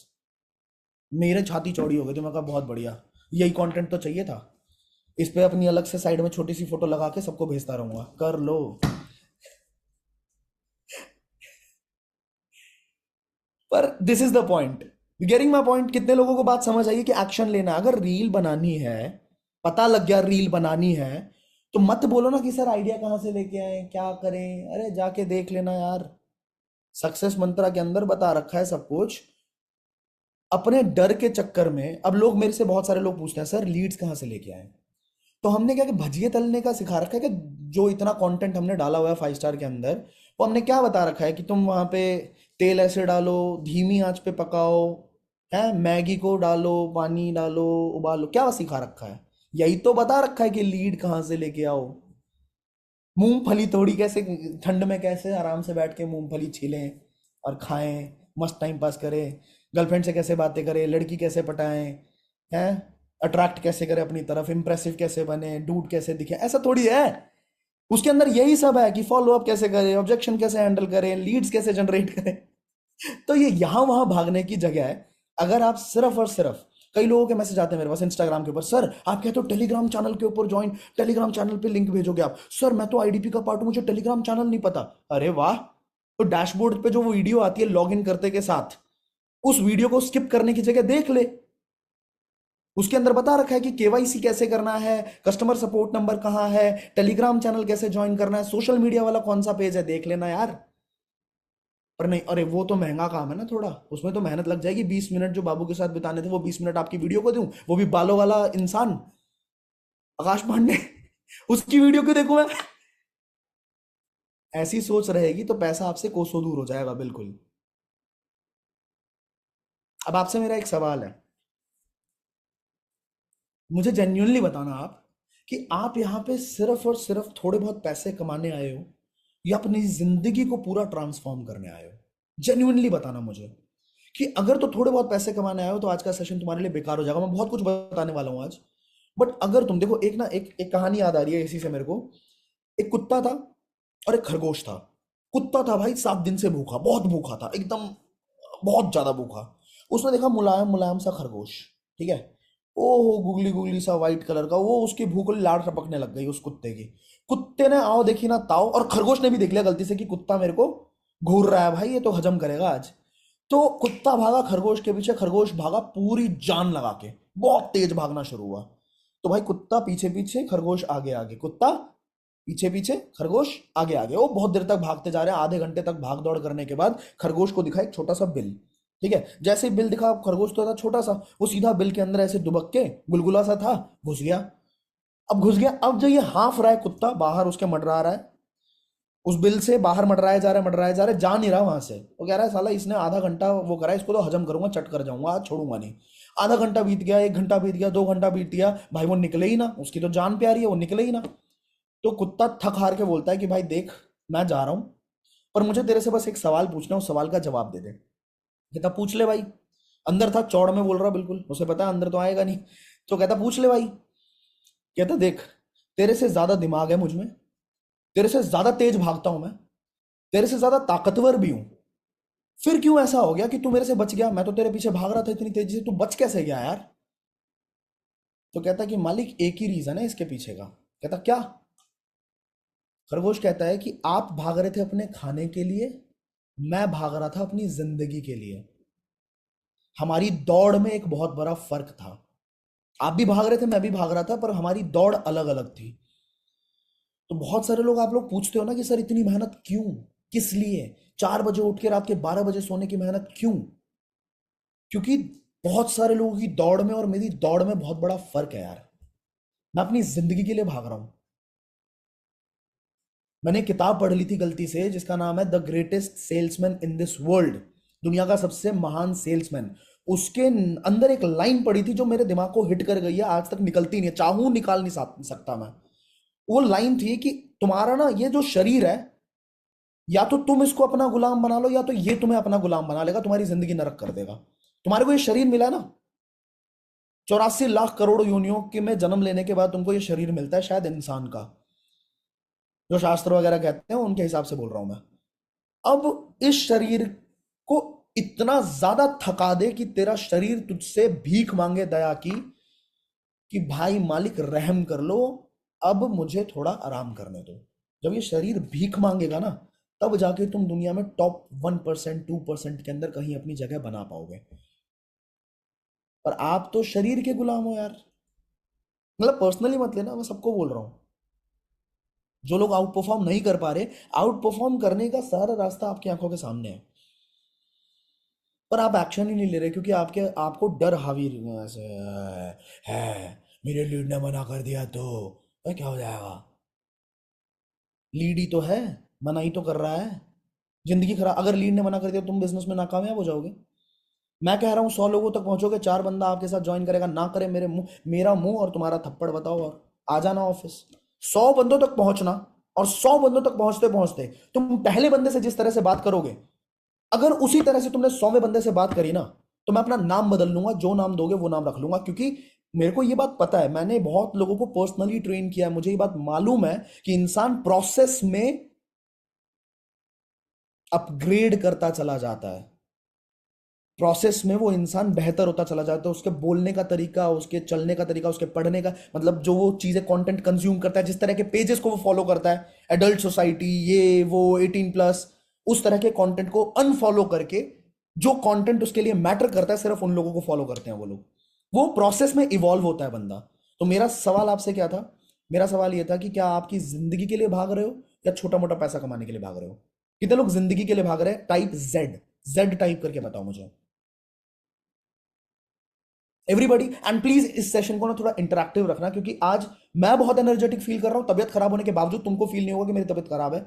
S1: मेरे छाती चौड़ी हो गई थी, मैं कहा बहुत बढ़िया, यही कंटेंट तो चाहिए था। इस पे अपनी अलग से साइड में छोटी सी फोटो लगा के सबको भेजता रहूंगा, कर लो। पर this is the point, getting my point. कितने लोगों को बात समझ आई कि एक्शन लेना है? अगर रील बनानी है, पता लग गया रील बनानी है, तो मत बोलो ना कि सर आइडिया कहां से लेके आए, क्या करें। अरे जाके देख लेना यार, सक्सेस मंत्रा के अंदर बता रखा है सब कुछ। अपने डर के चक्कर में अब लोग मेरे से, बहुत सारे लोग पूछते हैं सर लीड्स कहां से लेके आए। तो हमने क्या कि भजिए तलने का सिखा रखा है कि जो इतना कंटेंट हमने डाला हुआ है 5 स्टार के अंदर, वो हमने क्या बता रखा है कि तुम वहां पे तेल ऐसे डालो, धीमी आंच पे पकाओ, है मैगी को डालो, पानी डालो, उबालो, क्या सिखा रखा है? यही तो बता रखा है कि लीड कहाँ से लेके आओ। मूंगफली तोड़ी कैसे, ठंड में कैसे आराम से बैठ के मूंगफली छीलें और खाएं, मस्त टाइम पास करें, गर्लफ्रेंड से कैसे बातें करें, लड़की कैसे पटाएं, हैं अट्रैक्ट कैसे करें अपनी तरफ, इंप्रेसिव कैसे बने, डूड कैसे दिखे, ऐसा थोड़ी है। उसके अंदर यही सब है कि फॉलो अप कैसे करें, ऑब्जेक्शन कैसे हैंडल करें, लीड्स कैसे जनरेट करें। तो ये यहां वहां भागने की जगह है। अगर आप सिर्फ और सिर्फ, कई लोगों के मैसेज आते हैं मेरे पास इंस्टाग्राम के ऊपर, सर आप कहते हो टेलीग्राम चैनल के ऊपर ज्वाइन, टेलीग्राम चैनल पे लिंक भेजोगे आप? सर मैं तो आईडीपी का पार्ट हूं, मुझे टेलीग्राम चैनल नहीं पता। अरे वाह, तो डैशबोर्ड पे जो वो वीडियो आती है लॉग इन करते के साथ, उस वीडियो को स्किप करने की जगह देख ले। उसके अंदर बता रखा है कि केवाईसी कैसे करना है, कस्टमर सपोर्ट नंबर कहां है, टेलीग्राम चैनल कैसे ज्वाइन करना है, सोशल मीडिया वाला कौन सा पेज है, देख लेना यार। पर नहीं, अरे वो तो महंगा काम है ना थोड़ा, उसमें तो मेहनत लग जाएगी। 20 मिनट जो बाबू के साथ बिताने थे वो 20 मिनट आपकी वीडियो को दूं, वो भी बालों वाला इंसान आकाश पांडे उसकी वीडियो क्यों देखूं मैं? ऐसी सोच रहेगी तो पैसा आपसे कोसों दूर हो जाएगा, बिल्कुल। अब आपसे मेरा एक सवाल है, मुझे जेन्युइनली बताना आप कि आप यहाँ पे सिर्फ और सिर्फ थोड़े बहुत पैसे कमाने आए हो या अपनी जिंदगी को पूरा ट्रांसफॉर्म करने आए हो? जेन्युइनली बताना मुझे कि अगर तो थोड़े बहुत पैसे कमाने आए हो तो आज का सेशन तुम्हारे लिए बेकार हो जाएगा। मैं बहुत कुछ बताने वाला हूं आज, बट अगर तुम देखो, एक ना एक कहानी याद आ रही है इसी से मेरे को। एक कुत्ता था और एक खरगोश था। कुत्ता था भाई 7 दिन से भूखा, बहुत भूखा था एकदम, बहुत ज्यादा भूखा। उसने देखा मुलायम मुलायम सा खरगोश, ठीक है, ओहो गुगली गुगली सा वाइट कलर का, वो उसकी भूख लाड़ टपकने लग गई उस कुत्ते की। कुत्ते ने आओ देखी ना ताओ, और खरगोश ने भी देख लिया गलती से कि कुत्ता मेरे को घूर रहा है, भाई ये तो हजम करेगा आज। तो कुत्ता भागा खरगोश के पीछे, खरगोश भागा पूरी जान लगा के, बहुत तेज भागना शुरू हुआ। तो भाई कुत्ता पीछे पीछे, खरगोश आगे आगे, कुत्ता पीछे पीछे, खरगोश आगे आगे। वो बहुत देर तक भागते जा रहे हैं। आधे घंटे तक भाग दौड़ करने के बाद खरगोश को दिखा एक छोटा सा बिल, ठीक है। जैसे ही बिल दिखा, खरगोश तो था छोटा सा, वो सीधा बिल के अंदर ऐसे दुबक के, गुलगुला सा था, घुस गया। अब घुस गया, अब जो ये हाँफ रहा है कुत्ता, बाहर उसके मंडरा रहा है, उस बिल से बाहर मंडराया जा रहा है, मंडराया जा रहा है, जा नहीं रहा वहां से। वो कह रहा है साला इसने आधा घंटा वो करा है, इसको तो हजम करूंगा, चट कर जाऊंगा, आज छोड़ूंगा नहीं। आधा घंटा बीत गया, 1 घंटा बीत गया, 2 घंटा बीत गया, भाई वो निकले ही ना, उसकी तो जान प्यारी है, वो निकले ही ना। तो कुत्ता थक हार के बोलता है कि भाई देख, मैं जा रहा हूं, पर मुझे तेरे से बस एक सवाल पूछना है, उस सवाल का जवाब दे दे। कहता पूछ ले भाई। अंदर था, चौड़ में बोल रहा, बिल्कुल उसे पता है अंदर तो आएगा नहीं। तो कहता पूछ ले भाई। कहता देख, तेरे से ज्यादा दिमाग है मुझ में, तेरे से ज्यादा तेज भागता हूं मैं, तेरे से ज्यादा ताकतवर भी हूं, फिर क्यों ऐसा हो गया कि तू मेरे से बच गया? मैं तो तेरे पीछे भाग रहा था इतनी तेजी से, तू बच कैसे गया यार? तो कहता कि मालिक एक ही रीजन है इसके पीछे का। कहता क्या? खरगोश कहता है कि आप भाग रहे थे अपने खाने के लिए, मैं भाग रहा था अपनी जिंदगी के लिए। हमारी दौड़ में एक बहुत बड़ा फर्क था। आप भी भाग रहे थे, मैं भी भाग रहा था, पर हमारी दौड़ अलग अलग थी। तो बहुत सारे लोग, आप लोग पूछते हो ना कि सर इतनी मेहनत क्यों, किस लिए, 4 बजे उठ के रात के 12 बजे सोने की मेहनत क्यों? क्योंकि बहुत सारे लोगों की दौड़ में और मेरी दौड़ में बहुत बड़ा फर्क है यार। मैं अपनी जिंदगी के लिए भाग रहा हूं। मैंने एक किताब पढ़ ली थी गलती से जिसका नाम है the greatest salesman in this world, दुनिया का सबसे महान सेल्समैन। उसके अंदर एक लाइन पड़ी थी जो मेरे दिमाग को हिट कर गई है, आज तक निकलती नहीं है, चाहूं निकाल नहीं सकता मैं। वो लाइन थी कि तुम्हारा ना ये जो शरीर है, या तो तुम इसको अपना गुलाम बना लो, या तो ये तुम्हें अपना गुलाम बना लेगा, तुम्हारी जिंदगी नरक कर देगा। तुम्हारे को ये शरीर मिला ना, 84 लाख करोड़ योनियों के में जन्म लेने के बाद तुमको ये शरीर मिलता है, शायद इंसान का, जो शास्त्र वगैरह कहते हैं उनके हिसाब से बोल रहा हूं मैं। अब इस शरीर को इतना ज्यादा थका दे कि तेरा शरीर तुझसे भीख मांगे दया की, कि भाई मालिक रहम कर लो, अब मुझे थोड़ा आराम करने दो। जब ये शरीर भीख मांगेगा ना, तब जाके तुम दुनिया में टॉप 1% 2% के अंदर कहीं अपनी जगह बना पाओगे। पर आप तो शरीर के गुलाम हो यार। मतलब पर्सनली मत लेना, मैं सबको बोल रहा हूं। जो लोग आउट परफॉर्म नहीं कर पा रहे, आउट परफॉर्म करने का सारा रास्ता आपकी आंखों के सामने है, पर आप एक्शन ही नहीं ले रहे क्योंकि आपको डर हावी है। मेरे लीड ने मना कर दिया तो क्या हो जाएगा? लीड ही तो है, मना ही तो कर रहा है। जिंदगी खराब, अगर लीड ने मना कर दिया तुम बिजनेस में नाकामयाब हो जाओगे। मैं कह रहा हूँ 100 लोगों तक पहुंचोगे, 4 बंदा आपके साथ ज्वाइन करेगा, ना करे मेरा मुंह और तुम्हारा थप्पड़, बताओ, और आ जाना ऑफिस। 100 बंदों तक पहुंचना, और 100 बंदों तक पहुंचते पहुंचते तुम पहले बंदे से जिस तरह से बात करोगे, अगर उसी तरह से तुमने 100वें बंदे से बात करी ना, तो मैं अपना नाम बदल लूंगा, जो नाम दोगे वो नाम रख लूंगा। क्योंकि मेरे को ये बात पता है, मैंने बहुत लोगों को पर्सनली ट्रेन किया है, मुझे ये बात मालूम है कि इंसान प्रोसेस में अपग्रेड करता चला जाता है। प्रोसेस में वो इंसान बेहतर होता चला जाता है, उसके बोलने का तरीका, उसके चलने का तरीका, उसके पढ़ने का, मतलब जो वो चीजें कंटेंट कंज्यूम करता है, जिस तरह के पेजेस को वो फॉलो करता है, एडल्ट सोसाइटी, ये वो 18+, उस तरह के कंटेंट को अनफॉलो करके जो कंटेंट उसके लिए मैटर करता है, सिर्फ उन लोगों को फॉलो करते हैं वो लोग। वो प्रोसेस में इवॉल्व होता है बंदा। तो मेरा सवाल आपसे क्या था? मेरा सवाल ये था कि क्या आपकी जिंदगी के लिए भाग रहे हो या छोटा मोटा पैसा कमाने के लिए भाग रहे हो? कितने लोग जिंदगी के लिए भाग रहे हैं? टाइप जेड, जेड टाइप करके बताओ मुझे एवरीबॉडी। एंड प्लीज इस सेशन को ना थोड़ा इंटरेक्टिव रखना, क्योंकि आज मैं बहुत एनर्जेटिक फील कर रहा हूं, तबियत खराब होने के बावजूद तुमको फील नहीं होगा कि मेरी तबियत खराब है।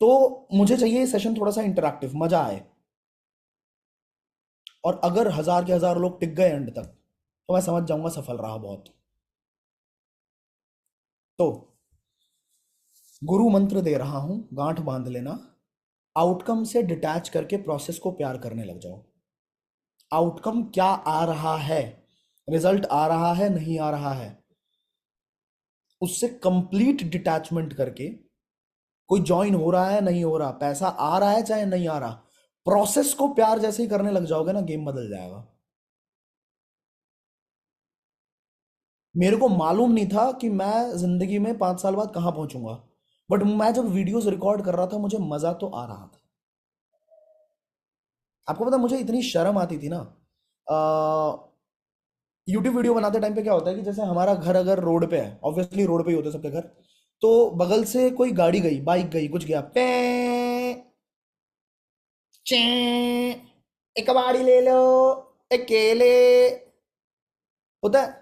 S1: तो मुझे चाहिए सेशन थोड़ा सा इंटरेक्टिव, मजा आए। और अगर 1000 के 1000 लोग टिक गए एंड तक, तो मैं समझ जाऊंगा सफल रहा बहुत। तो गुरु मंत्र दे रहा हूं, गांठ बांध लेना। आउटकम से डिटैच करके प्रोसेस को प्यार करने लग जाओ। आउटकम क्या आ रहा है, रिजल्ट आ रहा है नहीं आ रहा है, उससे कंप्लीट डिटैचमेंट करके, कोई ज्वाइन हो रहा है नहीं हो रहा, पैसा आ रहा है चाहे नहीं आ रहा, प्रोसेस को प्यार जैसे ही करने लग जाओगे ना, गेम बदल जाएगा। मेरे को मालूम नहीं था कि मैं जिंदगी में 5 साल बाद कहां पहुंचूंगा, बट मैं जब वीडियोस रिकॉर्ड कर रहा था मुझे मजा तो आ रहा था। आपको पता मुझे इतनी शर्म आती थी ना, यूट्यूब वीडियो बनाते टाइम पे क्या होता है कि जैसे हमारा घर अगर रोड पे है, ऑब्वियसली रोड पे ही होते हैं सबके घर, तो बगल से कोई गाड़ी गई, बाइक गई, कुछ गया, पे चे, एक कबाड़ी ले लो, एक केले, होता है।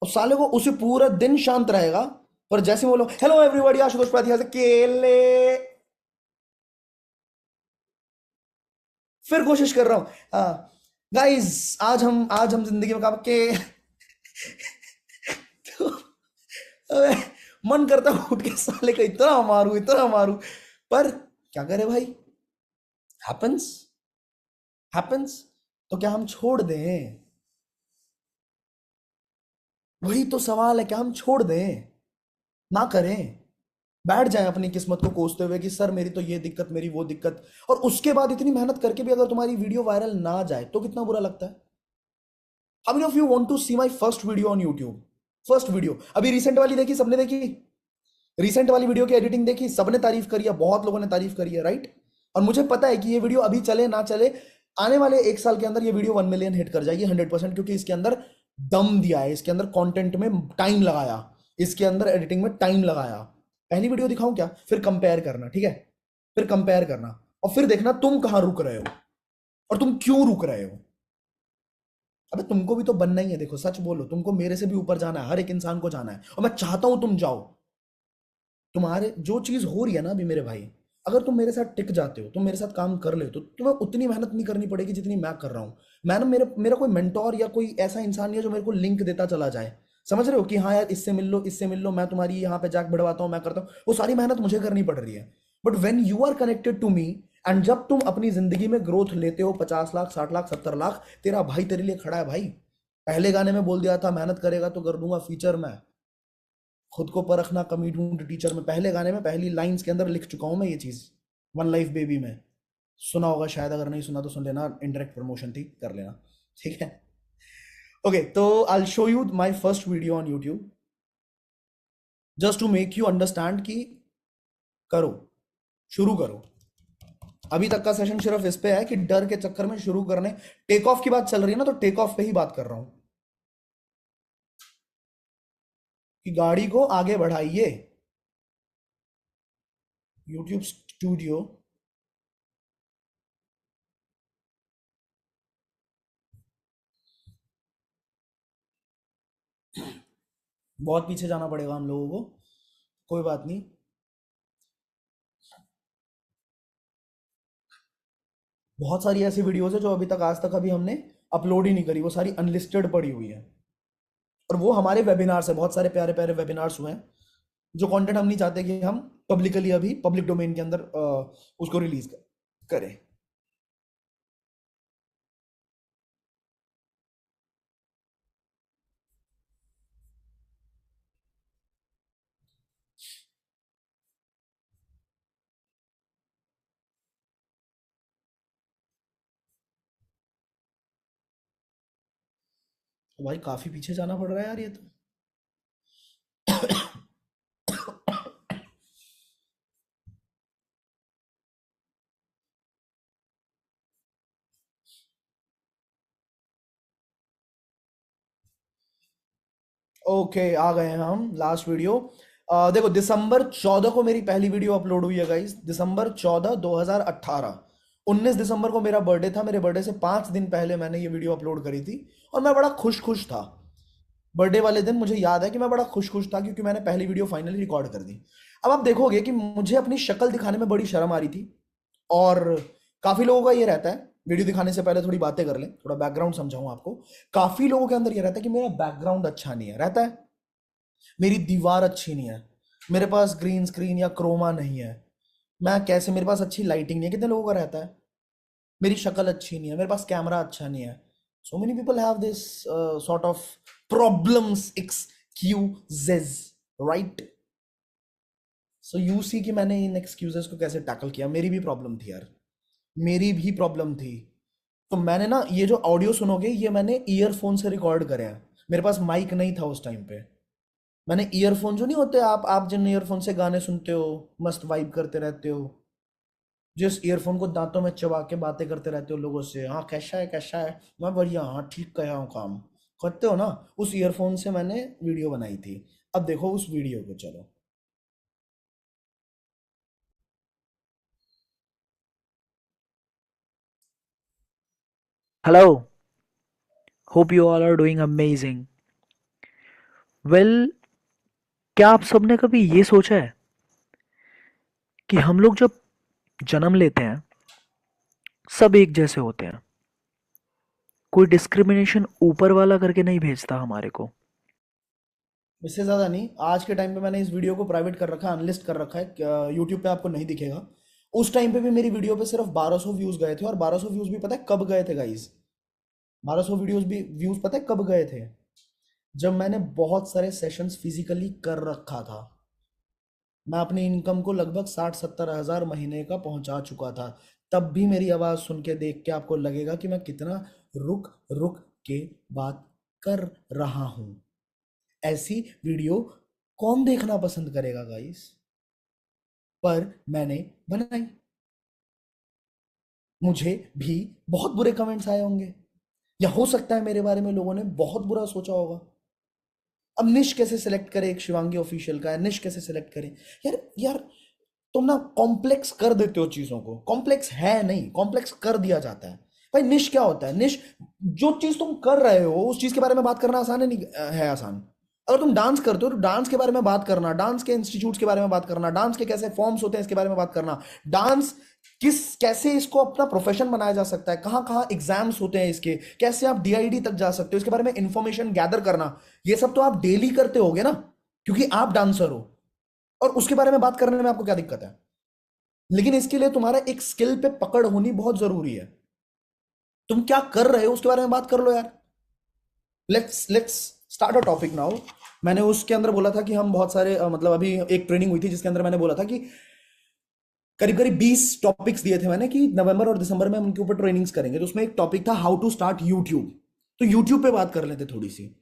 S1: उस साले को उसे पूरा दिन शांत रहेगा, पर जैसे वो लोग हेलो एवरीबॉडी आशुतोष पाध्याय से केले, फिर कोशिश कर रहा हूं, हाँ गाइस आज हम जिंदगी में काम के तो अबे, मन करता है उठ के साले का इतना मारू, पर क्या करे भाई, हैपेंस, हैपेंस। तो क्या हम छोड़ दें? वही तो सवाल है, क्या हम छोड़ दें, ना करें, बैठ जाएं अपनी किस्मत को कोसते हुए कि सर मेरी तो ये दिक्कत, मेरी वो दिक्कत, और उसके बाद इतनी मेहनत करके भी अगर तुम्हारी वीडियो वायरल ना जाए तो कितना बुरा लगता है। How many of you want to see my first video on YouTube? First video अभी रिसेंट वाली देखी, सबने देखी? रिसेंट वाली वीडियो की एडिटिंग देखी, सबने तारीफ करी है, बहुत लोगों ने तारीफ करी है, राइट? और मुझे पता है कि ये वीडियो अभी चले ना चले, आने वाले 1 साल के अंदर ये वीडियो 1 मिलियन हिट कर जाएगी 100%, क्योंकि इसके अंदर दम दिया है, इसके अंदर कंटेंट में टाइम लगाया, इसके अंदर एडिटिंग में टाइम लगाया। पहली वीडियो दिखाऊं क्या? फिर कंपेयर करना, ठीक है? फिर कंपेयर करना और फिर देखना तुम कहां रुक रहे हो और तुम क्यों रुक रहे हो। अबे तुमको भी तो बनना ही है, देखो सच बोलो, तुमको मेरे से भी ऊपर जाना है, हर एक इंसान को जाना है, और मैं चाहता हूं तुम जाओ। तुम्हारे जो चीज हो रही है ना अभी मेरे भाई, अगर तुम मेरे साथ टिक जाते हो, तुम मेरे साथ काम कर ले, तो तुम्हें उतनी मेहनत नहीं करनी पड़ेगी जितनी मैं कर रहा हूँ। मैं ना, मेरा कोई मेंटोर या कोई ऐसा इंसान नहीं है जो मेरे को लिंक देता चला जाए, समझ रहे हो? कि हाँ यार इससे मिल लो, इससे मिल लो, मैं तुम्हारी यहाँ पे जैक बढ़वाता हूँ, मैं करता हूँ, वो सारी मेहनत मुझे करनी पड़ रही है। But when you are connected to me, and जब तुम अपनी जिंदगी में ग्रोथ लेते हो, 50 लाख, 60 लाख, 70 लाख, तेरा भाई तेरे लिए खड़ा है भाई। पहले गाने में बोल दिया था, मेहनत करेगा तो कर दूंगा फीचर में, खुद को परखना कमी ढूंढ टीचर में। पहले गाने में पहली लाइंस के अंदर लिख चुका हूं मैं ये चीज, वन लाइफ बेबी में। सुना होगा शायद, अगर नहीं सुना तो सुन लेना, इनडायरेक्ट प्रमोशन थी, कर लेना, ठीक है? ओके, तो I will show you my first video on YouTube, just to make you understand कि करो, शुरू करो। अभी तक का सेशन सिर्फ इस पे है कि डर के चक्कर में शुरू करने, टेक ऑफ की बात चल रही है ना, तो टेक ऑफ पे ही बात कर रहा हूं कि गाड़ी को आगे बढ़ाइए। यूट्यूब स्टूडियो, बहुत पीछे जाना पड़ेगा हम लोगों को, कोई बात नहीं। बहुत सारी ऐसी वीडियोस है जो अभी तक, आज तक अभी हमने अपलोड ही नहीं करी, वो सारी अनलिस्टेड पड़ी हुई है। और वो हमारे वेबिनार्स है, बहुत सारे प्यारे प्यारे वेबिनार्स हुए हैं, जो कंटेंट हम नहीं चाहते कि हम पब्लिकली अभी पब्लिक डोमेन के अंदर उसको रिलीज करें। तो भाई काफी पीछे जाना पड़ रहा है यार ये तो। ओके, आ गए हैं हम लास्ट वीडियो। देखो, दिसंबर 14 को मेरी पहली वीडियो अपलोड हुई है गाइस, दिसंबर 14, 2018। 19 दिसंबर को मेरा बर्थडे था, मेरे बर्थडे से 5 दिन पहले मैंने ये वीडियो अपलोड करी थी, और मैं बड़ा खुश खुश था। बर्थडे वाले दिन मुझे याद है कि मैं बड़ा खुश खुश था, क्योंकि मैंने पहली वीडियो फाइनली रिकॉर्ड कर दी। अब आप देखोगे कि मुझे अपनी शक्ल दिखाने में बड़ी शर्म आ रही थी, और काफी लोगों का ये रहता है, वीडियो दिखाने से पहले थोड़ी बातें कर लें, थोड़ा बैकग्राउंड समझाऊं आपको। काफी लोगों के अंदर ये रहता है कि मेरा बैकग्राउंड अच्छा नहीं है, रहता है, मेरी दीवार अच्छी नहीं है, मेरे पास ग्रीन स्क्रीन या क्रोमा नहीं है, मैं कैसे, मेरे पास अच्छी लाइटिंग नहीं है, कितने लोगों का रहता है, मेरी शक्ल अच्छी नहीं है, मेरे पास कैमरा अच्छा नहीं है। So many people have this sort of problems, excuses, right? So you see कि मैंने इन एक्सक्यूजेस को कैसे टैकल किया। मेरी भी प्रॉब्लम थी यार, मेरी भी प्रॉब्लम थी। तो मैंने ना, ये जो ऑडियो सुनोगे ये मैंने ईयरफोन से रिकॉर्ड करे हैं, मेरे पास माइक नहीं था उस टाइम पे। मैंने ईयरफोन जो नहीं होते, आप जिन ईयरफोन से गाने सुनते हो, मस्त वाइब करते रहते हो, जिस ईयरफोन को दांतों में चबा के बातें करते रहते हो लोगों से, हाँ कैसा है कैसा है, मैं बढ़िया, हाँ ठीक कहा हूँ, काम करते हो ना, उस ईयरफोन से मैंने वीडियो बनाई थी। अब देखो उस वीडियो को, चलो।
S3: Hello, hope you all are doing amazing. Well, क्या आप सबने कभी ये सोचा है कि हम लोग जब जन्म लेते हैं सब एक जैसे होते हैं, कोई डिस्क्रिमिनेशन ऊपर वाला करके नहीं भेजता हमारे को।
S1: इससे ज़्यादा नहीं, आज के टाइम पे मैंने इस वीडियो को प्राइवेट कर रखा है, अनलिस्ट कर रखा है, यूट्यूब पे आपको नहीं दिखेगा। उस टाइम पे भी मेरी वीडियो पे सिर्फ 1200 व्यूज़ गए थे, और 1200 व्यूज़ भी पता है कब गए थे गाइज? 1200 वीडियोस भी व्यूज़ पता है कब गए थे? जब मैंने बहुत सारे सेशंस फिजिकली कर रखा था। मैं अपनी इनकम को लगभग 60-70 हज़ार महीने का पहुंचा चुका था। तब भी मेरी आवाज़ सुन के, देख के आपको लगेगा कि मैं कितना रुक रुक के बात कर रहा हूं। ऐसी वीडियो कौन देखना पसंद करेगा गाइस, पर मैंने बनाई। मुझे भी बहुत बुरे कमेंट्स आए होंगे, या हो सकता है मेरे बारे में लोगों ने बहुत बुरा सोचा होगा। अब निश कैसे सिलेक्ट करे, एक शिवांगी ऑफिशियल का है, निश कैसे सिलेक्ट करे? यार यार, तुम ना कॉम्प्लेक्स कर देते हो चीजों को। कॉम्प्लेक्स है नहीं, कॉम्प्लेक्स कर दिया जाता है। भाई निश क्या होता है? निश, जो चीज तुम कर रहे हो उस चीज के बारे में बात करना आसान है, नहीं है आसान? अगर तुम डांस करते हो तो डांस के बारे में बात करना, डांस के इंस्टीट्यूट्स के बारे में बात करना, डांस के कैसे फॉर्म्स होते हैं इसके बारे में बात करना, डांस कैसे इसको अपना प्रोफेशन बनाया जा सकता है, कहाँ कहाँ एग्जाम्स होते हैं इसके, कैसे आप डीआईडी तक जा सकते हो, इसके बारे में इंफॉर्मेशन गैदर करना, ये सब तो आप डेली करते होगे ना, क्योंकि आप डांसर हो। और उसके बारे में बात करने में आपको क्या दिक्कत है? लेकिन इसके लिए तुम्हारा एक स्किल पे पकड़ होनी बहुत जरूरी है। तुम क्या कर रहे हो उसके बारे में बात कर लो यार। Let's start a topic now. मैंने उसके अंदर बोला था कि हम बहुत सारे मतलब अभी एक ट्रेनिंग हुई थी जिसके अंदर मैंने बोला था कि करीब करीब 20 टॉपिक्स दिए थे मैंने कि नवंबर और दिसंबर में हम उनके ऊपर ट्रेनिंग्स करेंगे। तो उसमें एक टॉपिक था हाउ टू स्टार्ट यूट्यूब। तो यूट्यूब पे बात कर लेते थोड़ी सी।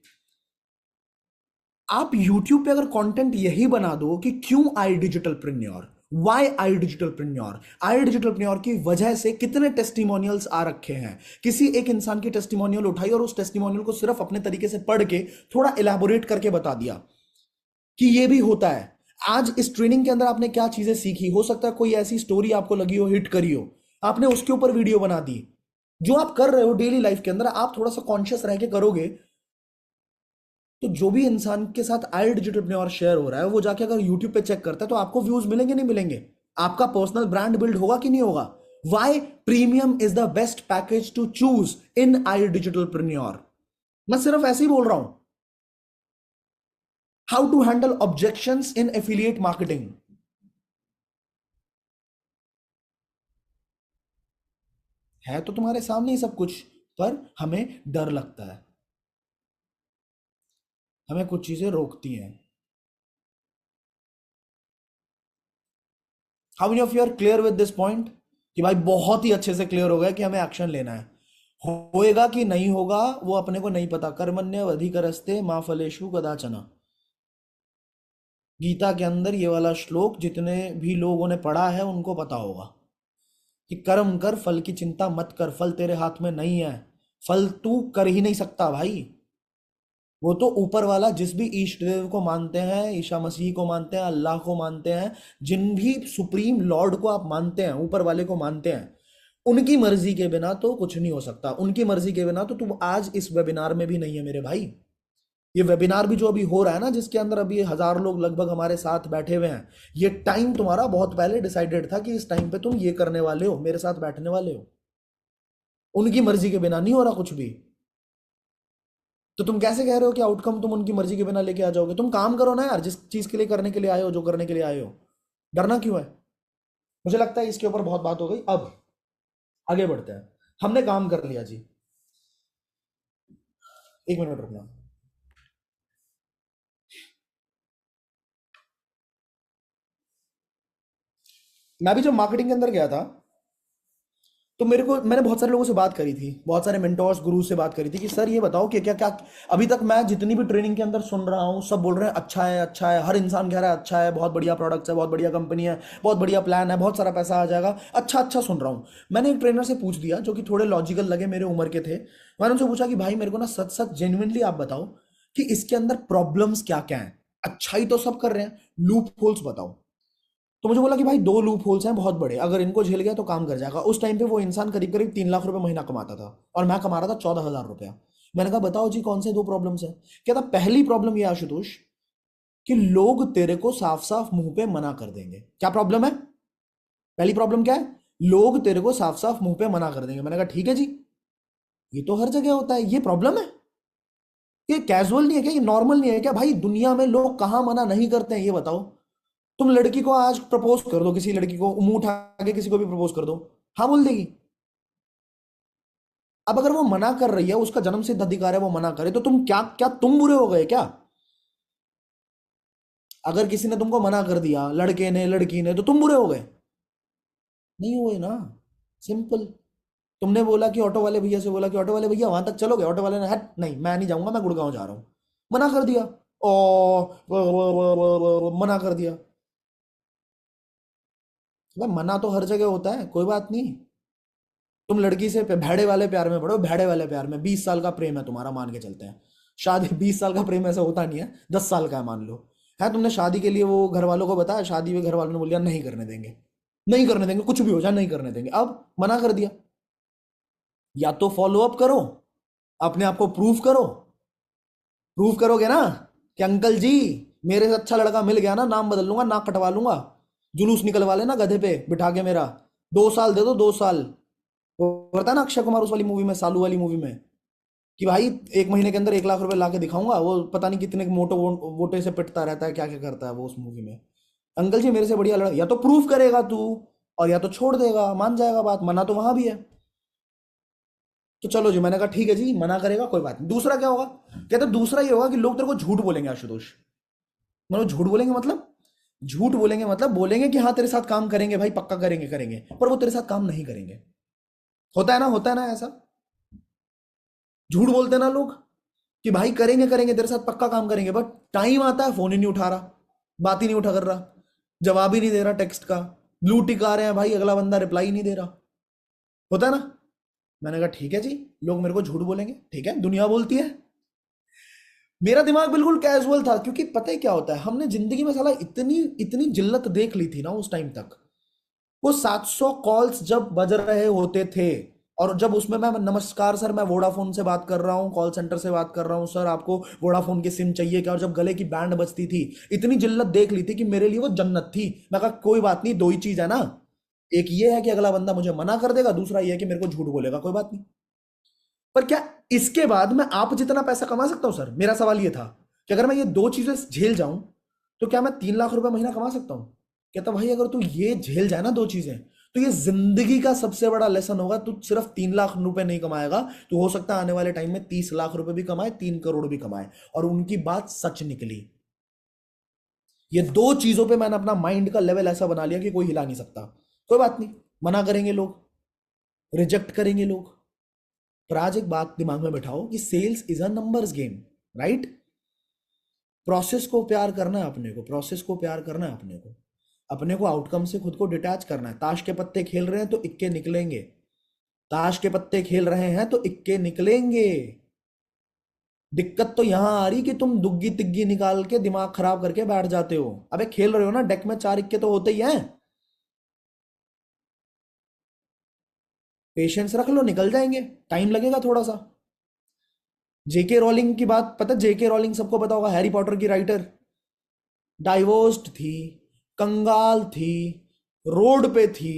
S1: आप यूट्यूब पे अगर कंटेंट यही बना दो कि क्यों आई डिजिटलप्रेन्योर, वाई आई डिजिटलप्रेन्योर, आई डिजिटलप्रेन्योर की वजह से कितने टेस्टिमोनियल्स आ रखे हैं, किसी एक इंसान की टेस्टिमोनियल उठाई और उस टेस्टिमोनियल को सिर्फ अपने तरीके से पढ़ के थोड़ा इलेबोरेट करके बता दिया कि ये भी होता है। आज इस ट्रेनिंग के अंदर आपने क्या चीजें सीखी? हो सकता है कोई ऐसी स्टोरी आपको लगी हो, हिट करी हो, आपने उसके ऊपर वीडियो बना दी। जो आप कर रहे हो डेली लाइफ के अंदर, आप थोड़ा सा कॉन्शियस रह के करोगे तो जो भी इंसान के साथ आई डिजिटलप्रेन्योर शेयर हो रहा है वो जाके अगर यूट्यूब पे चेक करता है तो आपको व्यूज मिलेंगे नहीं मिलेंगे? आपका पर्सनल ब्रांड बिल्ड होगा कि नहीं होगा? Why premium is the best package to choose in I Digitalpreneur. मैं सिर्फ ऐसे ही बोल रहा हूं। How to handle objections in affiliate marketing. है तो तुम्हारे सामने ही सब कुछ, पर हमें डर लगता है, हमें कुछ चीजें रोकती हैं। How many of you are clear with this point कि भाई बहुत ही अच्छे से क्लियर हो गया कि हमें एक्शन लेना है? होएगा कि नहीं होगा वो अपने को नहीं पता। कर्मण्य अधिकरस्ते मां फलेषु कदाचन। गीता के अंदर ये वाला श्लोक जितने भी लोगों ने पढ़ा है उनको पता होगा कि कर्म कर, फल की चिंता मत कर, फल तेरे हाथ में नहीं है। फल तू कर ही नहीं सकता भाई। वो तो ऊपर वाला, जिस भी इष्ट देव को मानते हैं, ईशा मसीह को मानते हैं, अल्लाह को मानते हैं, जिन भी सुप्रीम लॉर्ड को आप मानते हैं, ऊपर वाले को मानते हैं, उनकी मर्जी के बिना तो कुछ नहीं हो सकता। उनकी मर्जी के बिना तो तुम आज इस वेबिनार में भी नहीं है मेरे भाई। ये वेबिनार भी जो अभी हो रहा है ना, जिसके अंदर अभी 1000 लोग लगभग हमारे साथ बैठे हुए हैं, ये टाइम तुम्हारा बहुत पहले डिसाइडेड था कि इस टाइम पे तुम ये करने वाले हो, मेरे साथ बैठने वाले हो। उनकी मर्जी के बिना नहीं हो रहा कुछ भी। तो तुम कैसे कह रहे हो कि आउटकम तुम उनकी मर्जी के बिना लेके आ जाओगे? तुम काम करो ना यार, जिस चीज के लिए करने के लिए आए हो, जो करने के लिए आए हो। डरना क्यों है? मुझे लगता है इसके ऊपर बहुत बात हो गई, अब आगे बढ़ते हैं। हमने काम कर लिया जी। एक मिनट रुकना। मैं भी जब मार्केटिंग के अंदर गया था तो मैंने बहुत सारे लोगों से बात करी थी, बहुत सारे मेंटोर्स, गुरु से बात करी थी कि सर ये बताओ कि क्या क्या अभी तक मैं जितनी भी ट्रेनिंग के अंदर सुन रहा हूँ सब बोल रहे हैं अच्छा है, अच्छा है, हर इंसान कह रहा है अच्छा है, बहुत बढ़िया प्रोडक्ट्स है, बहुत बढ़िया कंपनी है, बहुत बढ़िया प्लान है, बहुत सारा पैसा आ जाएगा, अच्छा अच्छा सुन रहा हूँ। मैंने एक ट्रेनर से पूछ दिया जो कि थोड़े लॉजिकल लगे, मेरे उम्र के थे। मैंने उनसे पूछा कि भाई मेरे को ना सच सच जेन्युइनली आप बताओ कि इसके अंदर प्रॉब्लम्स क्या क्या है? अच्छा ही तो सब कर रहे हैं, लूप होल्स बताओ। तो मुझे बोला कि भाई 2 लूप होल्स हैं बहुत बड़े, अगर इनको झेल गया तो काम कर जाएगा। उस टाइम पे वो इंसान करीब करीब 3 लाख रुपए महीना कमाता था और मैं कमा रहा था 14,000 रुपया। मैंने कहा बताओ जी कौन से 2 प्रॉब्लम्स है? कहता पहली प्रॉब्लम ये आशुतोष कि लोग तेरे को साफ साफ मुंह पे मना कर देंगे। क्या प्रॉब्लम है? पहली प्रॉब्लम क्या है? लोग तेरे को साफ साफ मुंह पे मना कर देंगे। मैंने कहा ठीक है जी, ये तो हर जगह होता है, ये प्रॉब्लम है? ये कैजुअल नहीं है क्या? ये नॉर्मल नहीं है क्या? भाई दुनिया में लोग कहाँ मना नहीं करते हैं ये बताओ। तुम लड़की को आज प्रपोज कर दो, किसी लड़की को मुंह उठा के किसी को भी प्रपोज कर दो, हाँ बोल देगी। अब अगर वो मना कर रही है, उसका जन्म सिद्ध अधिकार है वो मना करे, तो तुम क्या क्या तुम बुरे हो गए क्या? अगर किसी ने तुमको मना कर दिया, लड़के ने लड़की ने, तो तुम बुरे हो गए? नहीं हुए ना, सिंपल। तुमने बोला कि ऑटो वाले भैया से बोला कि ऑटो वाले भैया वहां तक चलोगे, ऑटो वाले ने हट नहीं मैं नहीं जाऊंगा, मैं गुड़गांव जा रहा हूँ, मना कर दिया। मना कर दिया। भाई मना तो हर जगह होता है, कोई बात नहीं। तुम लड़की से भेड़े वाले प्यार में पड़ो, भेड़े वाले प्यार में 20 साल का प्रेम है तुम्हारा, मान के चलते हैं। शादी 20 साल का प्रेम ऐसा होता नहीं है, 10 साल का है मान लो। है तुमने शादी के लिए वो घर वालों को बताया, शादी में घर वालों ने बोल दिया नहीं करने देंगे, नहीं करने देंगे, कुछ भी हो जाए नहीं करने देंगे, अब मना कर दिया। या तो फॉलो अप करो, अपने आप को प्रूफ करो। प्रूफ करोगे ना कि अंकल जी मेरे से अच्छा लड़का मिल गया ना, नाम बदल लूंगा, नाक कटवा लूंगा, जुलूस निकलवा लेना गधे पे बिठा के मेरा, 2 साल दे दो, 2 साल। वो करता है ना अक्षय कुमार उस वाली मूवी में, सालू वाली मूवी में, कि भाई 1 महीने के अंदर 1 लाख रुपए ला के दिखाऊंगा, वो पता नहीं कितने वोटे से पिटता रहता है, क्या क्या करता है वो उस मूवी में। अंकल जी मेरे से बढ़िया लड़का, या तो प्रूफ करेगा तू, और या तो छोड़ देगा, मान जाएगा बात, मना तो वहां भी है। तो चलो जी, मैंने कहा ठीक है जी, मना करेगा कोई बात नहीं। दूसरा क्या होगा, कहते दूसरा ये होगा कि लोग तेरे को झूठ बोलेंगे आशुतोष। मतलब झूठ बोलेंगे मतलब, झूठ बोलेंगे मतलब बोलेंगे कि हाँ तेरे साथ काम करेंगे भाई, पक्का करेंगे करेंगे, पर वो तेरे साथ काम नहीं करेंगे। होता है ना, होता है ना ऐसा, झूठ बोलते हैं ना लोग कि भाई करेंगे करेंगे तेरे साथ पक्का काम करेंगे, बट टाइम आता है फोन ही नहीं उठा रहा, बात ही नहीं उठा कर रहा, जवाब ही नहीं दे रहा टेक्स्ट का, ब्लू टिक आ रहे हैं भाई, अगला बंदा रिप्लाई नहीं दे रहा। होता है ना। मैंने कहा ठीक है जी, लोग मेरे को झूठ बोलेंगे, ठीक है, दुनिया बोलती है। मेरा दिमाग बिल्कुल कैजुअल था, क्योंकि पता है क्या होता है, हमने जिंदगी में साला इतनी इतनी जिल्लत देख ली थी ना उस टाइम तक। वो 700 कॉल्स जब बज रहे होते थे, और जब उसमें मैं नमस्कार सर मैं वोडाफोन से बात कर रहा हूँ, कॉल सेंटर से बात कर रहा हूँ सर, आपको वोडाफोन की सिम चाहिए क्या, और जब गले की बैंड बजती थी, इतनी जिल्लत देख ली थी कि मेरे लिए वो जन्नत थी। मैं कहा कोई बात नहीं, दो ही चीज है ना, एक ये है कि अगला बंदा मुझे मना कर देगा, दूसरा ये है कि मेरे को झूठ बोलेगा, कोई बात नहीं। पर क्या इसके बाद मैं आप जितना पैसा कमा सकता हूं सर? मेरा सवाल ये था कि अगर मैं ये दो चीजें झेल जाऊं तो क्या मैं 3 लाख रुपए महीना कमा सकता हूं? कहता भाई अगर तू ये झेल जाए ना दो चीजें, तो ये जिंदगी का सबसे बड़ा लेसन होगा। तू सिर्फ 3 लाख रुपए नहीं कमाएगा, तो हो सकता है आने वाले टाइम में 30 लाख रुपए भी कमाए, 3 करोड़ भी कमाए। और उनकी बात सच निकली। ये दो चीजों पे मैंने अपना माइंड का लेवल ऐसा बना लिया कि कोई हिला नहीं सकता। कोई बात नहीं, मना करेंगे लोग, रिजेक्ट करेंगे लोग, पर आज एक बात दिमाग में बैठाओ कि sales is a numbers game, right? Process को प्यार करना है अपने को, प्रोसेस को प्यार करना है अपने को, अपने को आउटकम से खुद को डिटैच करना है। ताश के पत्ते खेल रहे हैं तो इक्के निकलेंगे, ताश के पत्ते खेल रहे हैं तो इक्के निकलेंगे। दिक्कत तो यहां आ रही कि तुम दुग्गी तिग्गी निकाल के दिमाग खराब करके बैठ जाते हो। अबे खेल रहे हो ना, डेक में 4 इक्के तो होते ही हैं। पेशेंस रख लो, निकल जाएंगे, टाइम लगेगा थोड़ा सा। जेके रोलिंग की बात पता, जेके रोलिंग सबको पता होगा, हैरी पॉटर की राइटर, डाइवोर्स्ड थी, कंगाल थी, रोड पे थी,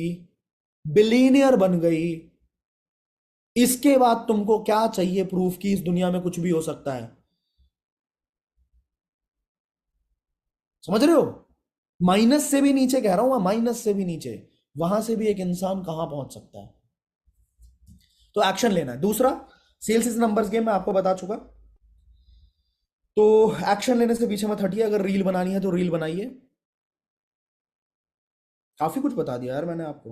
S1: बिलीनियर बन गई। इसके बाद तुमको क्या चाहिए प्रूफ कि इस दुनिया में कुछ भी हो सकता है? समझ रहे हो? माइनस से भी नीचे कह रहा हूं मैं, माइनस से भी नीचे, वहां से भी एक इंसान कहां पहुंच सकता है। तो एक्शन लेना है। दूसरा, सेल्स इज नंबर्स गेम मैं आपको बता चुका। तो एक्शन लेने से पीछे मत हटिए। अगर रील बनानी है तो रील बनाइए। काफी कुछ बता दिया यार मैंने आपको।